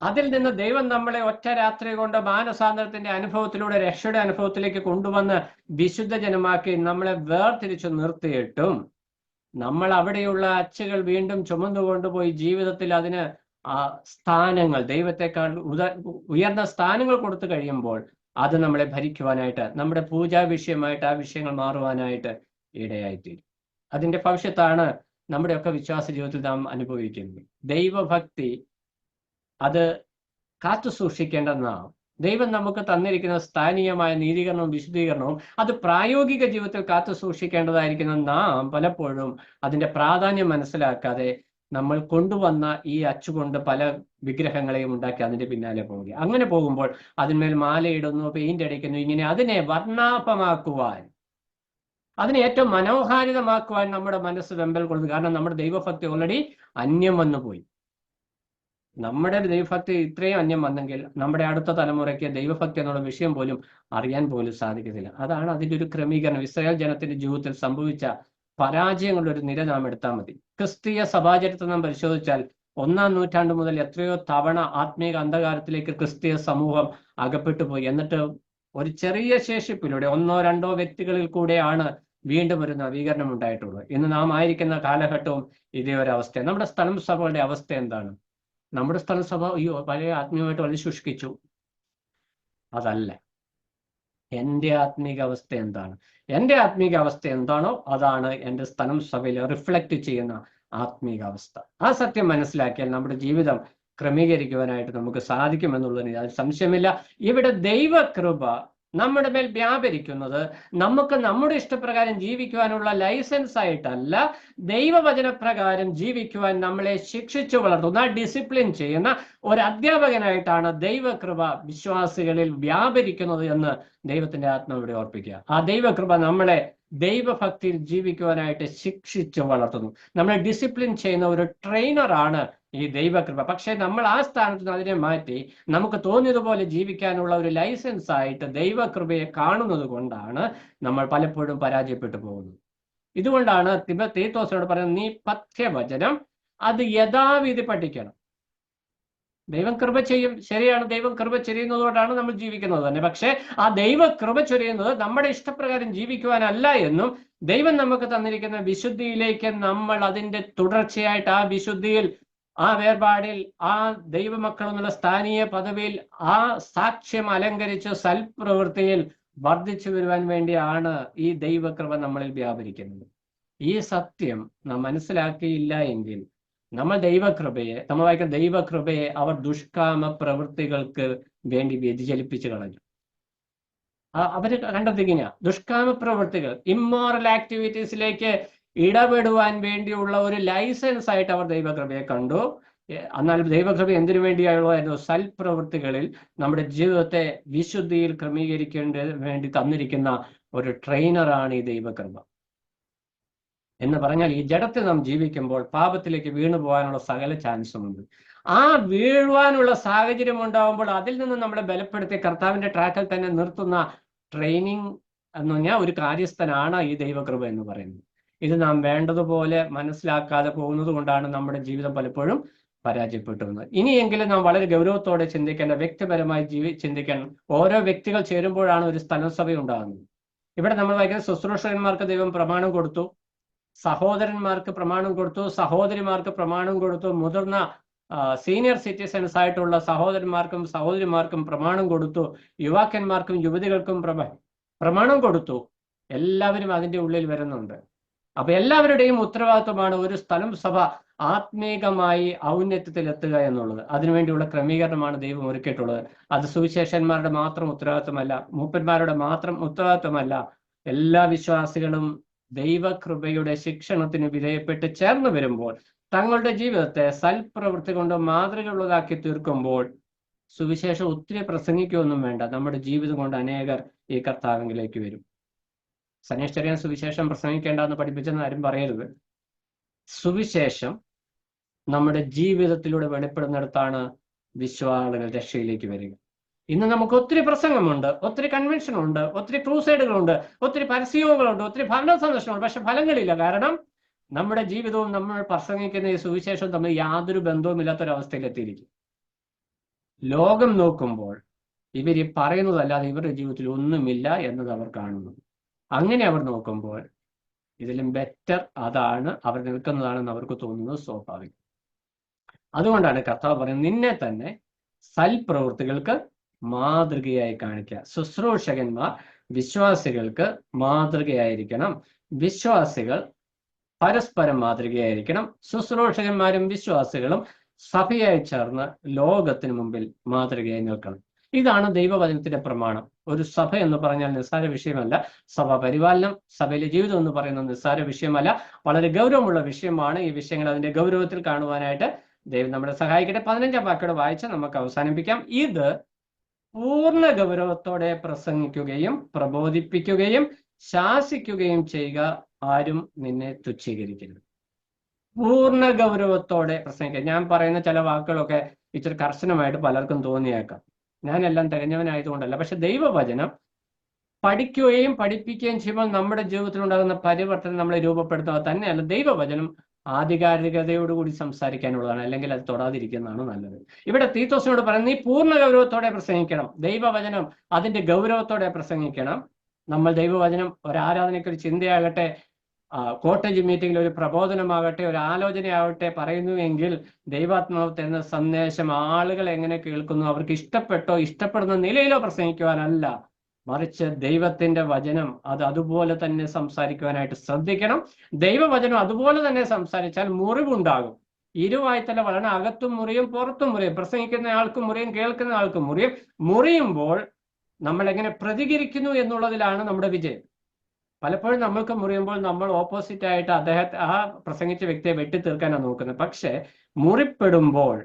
അതിൽ നിന്ന് ദൈവം നമ്മളെ ഒറ്റ രാത്രി കൊണ്ട് മാനസാന്തരത്തിന്റെ അനുഭവത്തിലൂടെ രക്ഷയുടെ അനുഭവത്തിലേക്ക് കൊണ്ടുവന്ന് വിശുദ്ധ ജനമാക്കി നമ്മളെ വേർതിരിച്ചു നിർത്തിയിട്ടും നമ്മൾ അവിടെയുള്ള അച്ചുകൾ വീണ്ടും ചുമന്നുകൊണ്ടുപോയി ജീവിതത്തിൽ അതിന് സ്ഥാനങ്ങൾ, ദൈവത്തെക്കാൾ ഉയർന്ന സ്ഥാനങ്ങൾ കൊടുത്തു കഴിയുമ്പോൾ അത് നമ്മളെ ഭരിക്കുവാനായിട്ട്, നമ്മുടെ പൂജാ വിഷയമായിട്ട് ആ വിഷയങ്ങൾ മാറുവാനായിട്ട് ഇടയായിത്തീരും. അതിന്റെ ഭവിഷ്യത്താണ് നമ്മുടെയൊക്കെ വിശ്വാസ ജീവിതത്തിൽ നാം അനുഭവിക്കുന്നത്. ദൈവഭക്തി അത് കാത്തു സൂക്ഷിക്കേണ്ടതാണ്. ദൈവം നമുക്ക് തന്നിരിക്കുന്ന സ്ഥാനീയമായ നീതീകരണവും വിശുദ്ധീകരണവും അത് പ്രായോഗിക ജീവിതത്തിൽ കാത്തു സൂക്ഷിക്കേണ്ടതായിരിക്കുന്ന നാം പലപ്പോഴും അതിന്റെ പ്രാധാന്യം മനസ്സിലാക്കാതെ നമ്മൾ കൊണ്ടുവന്ന ഈ അച്ചുകൊണ്ട് പല വിഗ്രഹങ്ങളെയും ഉണ്ടാക്കി അതിന്റെ പിന്നാലെ പോവുക. അങ്ങനെ പോകുമ്പോൾ അതിന്മേൽ മാലയിടുന്നു, പെയിന്റ് അടിക്കുന്നു, ഇങ്ങനെ അതിനെ വർണ്ണാഭമാക്കുവാൻ അതിനെ ഏറ്റവും മനോഹാരിതമാക്കുവാൻ നമ്മുടെ മനസ്സ് വെമ്പൽ കൊള്ളുന്നു. കാരണം നമ്മുടെ ദൈവഭക്തി ഓൾറെഡി അന്യം വന്നു പോയി. നമ്മുടെ ദൈവഭക്തി ഇത്രയും അന്യം വന്നെങ്കിൽ നമ്മുടെ അടുത്ത തലമുറയ്ക്ക് ദൈവഭക്തി എന്നുള്ള വിഷയം പോലും അറിയാൻ പോലും സാധിക്കത്തില്ല. അതാണ് അതിൻ്റെ ഒരു ക്രമീകരണം. ഇസ്രായേൽ ജനത്തിന്റെ ജീവിതത്തിൽ സംഭവിച്ച പരാജയങ്ങളുടെ ഒരു നിര നാം എടുത്താൽ മതി. ക്രിസ്തീയ സഭാചരിത്രം നാം പരിശോധിച്ചാൽ 1-ാം നൂറ്റാണ്ട് മുതൽ എത്രയോ തവണ ആത്മീക അന്ധകാരത്തിലേക്ക് ക്രിസ്തീയ സമൂഹം അകപ്പെട്ടു പോയി. എന്നിട്ട് ഒരു ചെറിയ ശേഷിപ്പിലൂടെ 1-2 വ്യക്തികളിൽ കൂടെയാണ് വീണ്ടും ഒരു നവീകരണം ഉണ്ടായിട്ടുള്ളത്. ഇന്ന് നാം ആയിരിക്കുന്ന കാലഘട്ടവും ഇതേ ഒരു അവസ്ഥ. നമ്മുടെ സ്ഥലം സഭകളുടെ അവസ്ഥ എന്താണ്? നമ്മുടെ സ്ഥലം സഭ പഴയ ആത്മീയമായിട്ട് വളരെ ശുഷ്കിച്ചു. അതല്ല. എൻ്റെ ആത്മീക അവസ്ഥ എന്താണ്? എൻ്റെ ആത്മീക അവസ്ഥ എന്താണോ അതാണ് എൻ്റെ സ്ഥലം സഭയിൽ റിഫ്ലക്റ്റ് ചെയ്യുന്ന ആത്മീക അവസ്ഥ. ആ സത്യം മനസ്സിലാക്കിയാൽ നമ്മുടെ ജീവിതം ക്രമീകരിക്കുവാനായിട്ട് നമുക്ക് സാധിക്കുമെന്നുള്ളതിന് യാതൊരു സംശയമില്ല. ഇവിടെ ദൈവകൃപ നമ്മുടെ മേൽ വ്യാപരിക്കുന്നത് നമുക്ക് നമ്മുടെ ഇഷ്ടപ്രകാരം ജീവിക്കുവാനുള്ള ലൈസൻസ് ആയിട്ടല്ല, ദൈവവചനപ്രകാരം ജീവിക്കുവാൻ നമ്മളെ ശിക്ഷിച്ചു വളർത്തുന്ന, ഡിസിപ്ലിൻ ചെയ്യുന്ന ഒരു അധ്യാപകനായിട്ടാണ് ദൈവകൃപ വിശ്വാസികളിൽ വ്യാപരിക്കുന്നത് എന്ന് ദൈവത്തിന്റെ ആത്മാവിടെ ഓർപ്പിക്കുക. ആ ദൈവകൃപ നമ്മളെ ദൈവഭക്തിയിൽ ജീവിക്കുവാനായിട്ട് ശിക്ഷിച്ചു വളർത്തുന്നു. നമ്മളെ ഡിസിപ്ലിൻ ചെയ്യുന്ന ഒരു ട്രെയിനറാണ് ഈ ദൈവകൃപ. പക്ഷെ നമ്മൾ ആ സ്ഥാനത്ത് നിന്ന് അതിനെ മാറ്റി നമുക്ക് തോന്നിയതുപോലെ ജീവിക്കാനുള്ള ഒരു ലൈസൻസ് ആയിട്ട് ദൈവകൃപയെ കാണുന്നത് കൊണ്ടാണ് നമ്മൾ പലപ്പോഴും പരാജയപ്പെട്ടു പോകുന്നത്. ഇതുകൊണ്ടാണ് തീത്തോസിനോട് പറയുന്നത്, നീ പഥ്യവചനം അത് യഥാവിധി പഠിക്കണം. ദൈവം കൃപ ചെയ്യും, ശരിയാണ്, ദൈവം കൃപ ചെയ്യുന്നതുകൊണ്ടാണ് നമ്മൾ ജീവിക്കുന്നത് തന്നെ. പക്ഷെ ആ ദൈവ കൃപ ചൊരിയുന്നത് നമ്മുടെ ഇഷ്ടപ്രകാരം ജീവിക്കുവാനല്ല എന്നും, ദൈവം നമുക്ക് തന്നിരിക്കുന്ന വിശുദ്ധിയിലേക്ക് നമ്മൾ അതിന്റെ തുടർച്ചയായിട്ട് ആ വിശുദ്ധിയിൽ, ആ വേർപാടിൽ, ആ ദൈവമക്കൾ എന്നുള്ള സ്ഥാനീയ പദവിയിൽ ആ സാക്ഷ്യം അലങ്കരിച്ച് സൽപ്രവൃത്തിയിൽ വർദ്ധിച്ചു വരുവാൻ വേണ്ടിയാണ് ഈ ദൈവകൃപ നമ്മളിൽ വ്യാപരിക്കുന്നത്. ഈ സത്യം നാം മനസ്സിലാക്കിയില്ല എങ്കിൽ നമ്മൾ വായിക്കുന്ന ദൈവകൃപയെ അവർ ദുഷ്കാമ പ്രവൃത്തികൾക്ക് വേണ്ടി വ്യതിചലിപ്പിച്ചു കളഞ്ഞു. അവര് കണ്ടെത്തിക്കുന്ന ദുഷ്കാമ പ്രവൃത്തികൾ, ഇമ്മോറൽ ആക്ടിവിറ്റീസിലേക്ക് ഇടപെടുവാൻ വേണ്ടിയുള്ള ഒരു ലൈസൻസ് ആയിട്ട് അവർ ദൈവകൃപയെ കണ്ടു. എന്നാൽ ദൈവകൃപ എന്തിനു വേണ്ടിയായിരുന്നു? സൽപ്രവൃത്തികളിൽ നമ്മുടെ ജീവിതത്തെ വിശുദ്ധിയിൽ ക്രമീകരിക്കേണ്ട വേണ്ടി തന്നിരിക്കുന്ന ഒരു ട്രെയിനറാണ് ഈ ദൈവകൃപ. എന്ന് പറഞ്ഞാൽ ഈ ജഡത്തിൽ നാം ജീവിക്കുമ്പോൾ പാപത്തിലേക്ക് വീണു പോകാനുള്ള സകല ചാൻസുമുണ്ട്. ആ വീഴുവാനുള്ള സാഹചര്യം ഉണ്ടാകുമ്പോൾ അതിൽ നിന്ന് നമ്മളെ ബലപ്പെടുത്തി കർത്താവിന്റെ ട്രാക്കിൽ തന്നെ നിർത്തുന്ന ട്രെയിനിങ് എന്ന് പറഞ്ഞാൽ ഒരു കാര്യസ്ഥനാണ് ഈ ദൈവകൃപ എന്ന് പറയുന്നത്. ഇത് നാം വേണ്ടതുപോലെ മനസ്സിലാക്കാതെ പോകുന്നത് കൊണ്ടാണ് നമ്മുടെ ജീവിതം പലപ്പോഴും പരാജയപ്പെട്ടുന്നത്. ഇനിയെങ്കിലും നാം വളരെ ഗൗരവത്തോടെ ചിന്തിക്കേണ്ട, വ്യക്തിപരമായി ചിന്തിക്കണം. ഓരോ വ്യക്തികൾ ചേരുമ്പോഴാണ് ഒരു സ്ഥലസഭ ഉണ്ടാകുന്നത്. ഇവിടെ നമ്മൾ വായിക്കുന്ന ശുശ്രൂഷകന്മാർക്ക് ദൈവം പ്രമാണം കൊടുത്തു, സഹോദരന്മാർക്ക് പ്രമാണം കൊടുത്തു, സഹോദരിമാർക്ക് പ്രമാണം കൊടുത്തു, മുതിർന്ന സീനിയർ സിറ്റിസൺസ് ആയിട്ടുള്ള സഹോദരന്മാർക്കും സഹോദരിമാർക്കും പ്രമാണം കൊടുത്തു, യുവാക്കന്മാർക്കും യുവതികൾക്കും പ്രമാണം കൊടുത്തു. എല്ലാവരും അതിൻ്റെ ഉള്ളിൽ വരുന്നുണ്ട്. അപ്പൊ എല്ലാവരുടെയും ഉത്തരവാദിത്വമാണ് ഒരു സ്ഥലം സഭ ആത്മീകമായി ഔന്നത്യത്തിൽ എത്തുക എന്നുള്ളത്. അതിനുവേണ്ടിയുള്ള ക്രമീകരണമാണ് ദൈവം ഒരുക്കിയിട്ടുള്ളത്. അത് സുവിശേഷന്മാരുടെ മാത്രം ഉത്തരവാദിത്വമല്ല, മൂപ്പന്മാരുടെ മാത്രം ഉത്തരവാദിത്വമല്ല. എല്ലാ വിശ്വാസികളും ദൈവകൃപയുടെ ശിക്ഷണത്തിന് വിധേയപ്പെട്ട് ചേർന്ന് വരുമ്പോൾ, തങ്ങളുടെ ജീവിതത്തെ സൽപ്രവൃത്തി കൊണ്ട് മാതൃകയുള്ളതാക്കി തീർക്കുമ്പോൾ, സുവിശേഷം ഒത്തിരി പ്രസംഗിക്കുകയൊന്നും വേണ്ട, നമ്മുടെ ജീവിതം കൊണ്ട് അനേകർ ഈ കർത്താവിലേക്ക് വരും. സനേശ്വരൻ സുവിശേഷം പ്രസംഗിക്കേണ്ടെന്ന് പഠിപ്പിച്ചെന്ന് ആരും പറയരുത്. സുവിശേഷം നമ്മുടെ ജീവിതത്തിലൂടെ വെളിപ്പെടുന്നിടത്താണ് വിശ്വാസികൾ രക്ഷയിലേക്ക് വരിക. ഇന്ന് നമുക്ക് ഒത്തിരി പ്രസംഗമുണ്ട്, ഒത്തിരി കൺവെൻഷനുണ്ട്, ഒത്തിരി ക്രൂസൈഡുകളുണ്ട്, ഒത്തിരി പരസ്യങ്ങളുണ്ട്, ഒത്തിരി ഭരണ സന്ദർശനമുണ്ട്. പക്ഷെ ഫലങ്ങളില്ല. കാരണം നമ്മുടെ ജീവിതവും നമ്മൾ പ്രസംഗിക്കുന്ന ഈ സുവിശേഷവും തമ്മിൽ യാതൊരു ബന്ധവുമില്ലാത്തൊരവസ്ഥയിലെത്തിയിരിക്കും. ലോകം നോക്കുമ്പോൾ ഇവർ ഈ പറയുന്നതല്ലാതെ ഇവരുടെ ജീവിതത്തിൽ ഒന്നുമില്ല എന്നത് അവർ കാണുന്നു. അങ്ങനെ അവർ നോക്കുമ്പോൾ ഇതിലും ബെറ്റർ അതാണ്, അവർ നിൽക്കുന്നതാണെന്ന് അവർക്ക് തോന്നുന്നത് സ്വാഭാവികം. അതുകൊണ്ടാണ് കർത്താവ് പറയുന്നത്, നിന്നെ തന്നെ സൽപ്രവൃത്തികൾക്ക് മാതൃകയായി കാണിക്കുക. ശുശ്രൂഷകന്മാർ വിശ്വാസികൾക്ക് മാതൃകയായിരിക്കണം. വിശ്വാസികൾ പരസ്പരം മാതൃകയായിരിക്കണം. ശുശ്രൂഷകന്മാരും വിശ്വാസികളും സഭയായി ചേർന്ന് ലോകത്തിന് മുമ്പിൽ മാതൃകയായി നിൽക്കണം. ഇതാണ് ദൈവവചനത്തിന്റെ പ്രമാണം. ഒരു സഭ എന്ന് പറഞ്ഞാൽ നിസ്സാര വിഷയമല്ല. സഭ പരിപാലനം, സഭയിലെ ജീവിതം എന്ന് പറയുന്നത് നിസ്സാര വിഷയമല്ല, വളരെ ഗൗരവമുള്ള വിഷയമാണ്. ഈ വിഷയങ്ങൾ അതിന്റെ ഗൗരവത്തിൽ കാണുവാനായിട്ട് ദൈവം നമ്മളെ സഹായിക്കട്ടെ. 15-ാം വാക്യോടെ വായിച്ച് നമുക്ക് അവസാനിപ്പിക്കാം. ഇത് പൂർണ്ണ ഗൗരവത്തോടെ പ്രസംഗിക്കുകയും പ്രബോധിപ്പിക്കുകയും ശാസിക്കുകയും ചെയ്യുക, ആരും നിന്നെ തുച്ഛീകരിക്കരുത്. പൂർണ്ണ ഗൗരവത്തോടെ പ്രസംഗിക്കുക. ഞാൻ പറയുന്ന ചില വാക്കുകളൊക്കെ ഇച്ചിരി കർശനമായിട്ട് പലർക്കും തോന്നിയേക്കാം. ഞാനെല്ലാം തികഞ്ഞവനായതുകൊണ്ടല്ല. പക്ഷെ ദൈവവചനം പഠിക്കുകയും പഠിപ്പിക്കുകയും ചെയ്യുമ്പോൾ നമ്മുടെ ജീവിതത്തിൽ ഉണ്ടാകുന്ന പരിവർത്തനം നമ്മളെ രൂപപ്പെടുത്തുക തന്നെയല്ല. ദൈവവചനം ആധികാരികതയോടുകൂടി സംസാരിക്കാനുള്ളതാണ്, അല്ലെങ്കിൽ അത് തൊടാതിരിക്കുന്നതാണ് നല്ലത്. ഇവിടെ തീത്തോസിനോട് പറയുന്നത്, നീ പൂർണ്ണ ഗൗരവത്തോടെ പ്രസംഗിക്കണം. ദൈവവചനം അതിന്റെ ഗൗരവത്തോടെ പ്രസംഗിക്കണം. നമ്മൾ ദൈവവചനം ഒരാരാധനയ്ക്ക് ഒരു ചിന്തയാകട്ടെ, കോട്ടേജ് മീറ്റിംഗിൽ ഒരു പ്രബോധനമാകട്ടെ, ഒരു ആലോചനയാകട്ടെ പറയുന്നുവെങ്കിൽ ദൈവാത്മാവ് തരുന്ന സന്ദേശം ആളുകൾ എങ്ങനെ കേൾക്കുന്നു, അവർക്ക് ഇഷ്ടപ്പെട്ടോ ഇഷ്ടപ്പെടുന്ന നിലയിലോ പ്രസംഗിക്കുവാനല്ല, മറിച്ച് ദൈവത്തിന്റെ വചനം അത് അതുപോലെ തന്നെ സംസാരിക്കുവാനായിട്ട് ശ്രദ്ധിക്കണം. ദൈവവചനം അതുപോലെ തന്നെ സംസാരിച്ചാൽ മുറിവുണ്ടാകും. ഇരുവായ്ത്തല വളരണം, അകത്തും മുറിയും പുറത്തും മുറിയും. പ്രസംഗിക്കുന്ന ആൾക്കും മുറിയും, കേൾക്കുന്ന ആൾക്കും മുറിയും. മുറിയുമ്പോൾ നമ്മൾ എങ്ങനെ പ്രതികരിക്കുന്നു എന്നുള്ളതിലാണ് നമ്മുടെ വിജയം. പലപ്പോഴും നമ്മൾക്ക് മുറിയുമ്പോൾ നമ്മൾ ഓപ്പോസിറ്റ് ആയിട്ട് ആ പ്രസംഗിച്ച വ്യക്തിയെ വെട്ടിത്തീർക്കാനാണ് നോക്കുന്നത്. പക്ഷെ മുറിപ്പെടുമ്പോൾ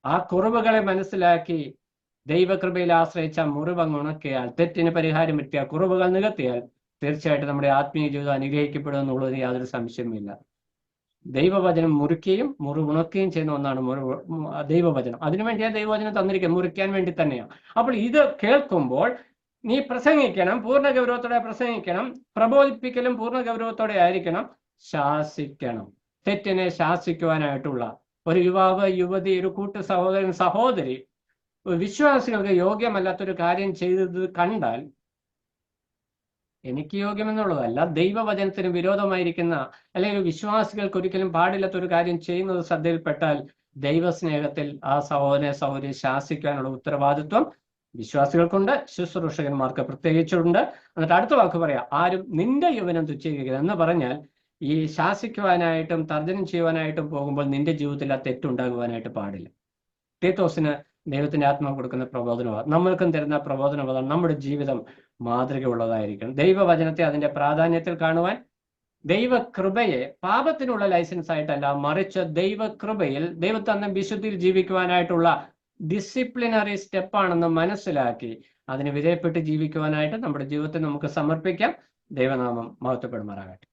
ആ കുറവുകളെ മനസ്സിലാക്കി ദൈവകൃപയിൽ ആശ്രയിച്ച മുറിവങ്ങ് ഉണക്കിയാൽ, തെറ്റിന് പരിഹാരം എത്തിയാൽ, കുറവുകൾ നികത്തിയാൽ തീർച്ചയായിട്ടും നമ്മുടെ ആത്മീയ ജീവിതം അനുഗ്രഹിക്കപ്പെടും എന്നുള്ളതിന് യാതൊരു സംശയവുമില്ല. ദൈവവചനം മുറിക്കുകയും മുറിവുണക്കുകയും ചെയ്യുന്ന ഒന്നാണ് ദൈവവചനം. അതിനുവേണ്ടിയാണ് ദൈവവചനം തന്നിരിക്കുന്നത്, മുറിക്കാൻ വേണ്ടി തന്നെയാണ്. അപ്പോൾ ഇത് കേൾക്കുമ്പോൾ നീ പ്രസംഗിക്കണം, പൂർണ്ണ ഗൗരവത്തോടെ പ്രസംഗിക്കണം. പ്രബോധിപ്പിക്കലും പൂർണ്ണ ഗൗരവത്തോടെ ആയിരിക്കണം. ശാസിക്കണം, തെറ്റിനെ ശാസിക്കുവാനായിട്ടുള്ള ഒരു യുവാവ്, യുവതി, ഒരു കൂട്ടു സഹോദരൻ, സഹോദരി വിശ്വാസികൾക്ക് യോഗ്യമല്ലാത്തൊരു കാര്യം ചെയ്തത് കണ്ടാൽ, എനിക്ക് യോഗ്യമെന്നുള്ളതല്ല, ദൈവവചനത്തിന് വിരോധമായിരിക്കുന്ന അല്ലെങ്കിൽ വിശ്വാസികൾക്ക് ഒരിക്കലും പാടില്ലാത്തൊരു കാര്യം ചെയ്യുന്നത് ശ്രദ്ധയിൽപ്പെട്ടാൽ ദൈവസ്നേഹത്തിൽ ആ സഹോദരി ശാസിക്കാനുള്ള ഉത്തരവാദിത്വം വിശ്വാസികൾക്കുണ്ട്, ശുശ്രൂഷകന്മാർക്ക് പ്രത്യേകിച്ചുണ്ട്. എന്നിട്ട് അടുത്ത വാക്ക് പറയാം, ആരും നിന്റെ യൗവനം തുച്ഛീകരിക്കരുത് എന്ന് പറഞ്ഞാൽ, ഈ ശാസിക്കുവാനായിട്ടും തർജ്ജനം ചെയ്യുവാനായിട്ടും പോകുമ്പോൾ നിന്റെ ജീവിതത്തിൽ ആ തെറ്റുണ്ടാകുവാനായിട്ട് പാടില്ല. തീത്തോസിന് ദൈവത്തിന്റെ ആത്മാവ് കൊടുക്കുന്ന പ്രബോധനമാണ്, നമ്മൾക്കും തരുന്ന പ്രബോധനമാണ്. നമ്മുടെ ജീവിതം മാതൃകയുള്ളതായിരിക്കണം. ദൈവവചനത്തെ അതിന്റെ പ്രാധാന്യത്തിൽ കാണുവാൻ, ദൈവകൃപയെ പാപത്തിനുള്ള ലൈസൻസ് ആയിട്ടല്ല, മറിച്ച് ദൈവകൃപയിൽ ദൈവത്തന്ന വിശുദ്ധിയിൽ ജീവിക്കുവാനായിട്ടുള്ള ഡിസിപ്ലിനറി സ്റ്റെപ്പാണെന്ന് മനസ്സിലാക്കി അതിന് വിധേയപ്പെട്ട് ജീവിക്കുവാനായിട്ട് നമ്മുടെ ജീവിതത്തെ നമുക്ക് സമർപ്പിക്കാം. ദൈവനാമം മഹത്വപ്പെടുമാറാകട്ടെ.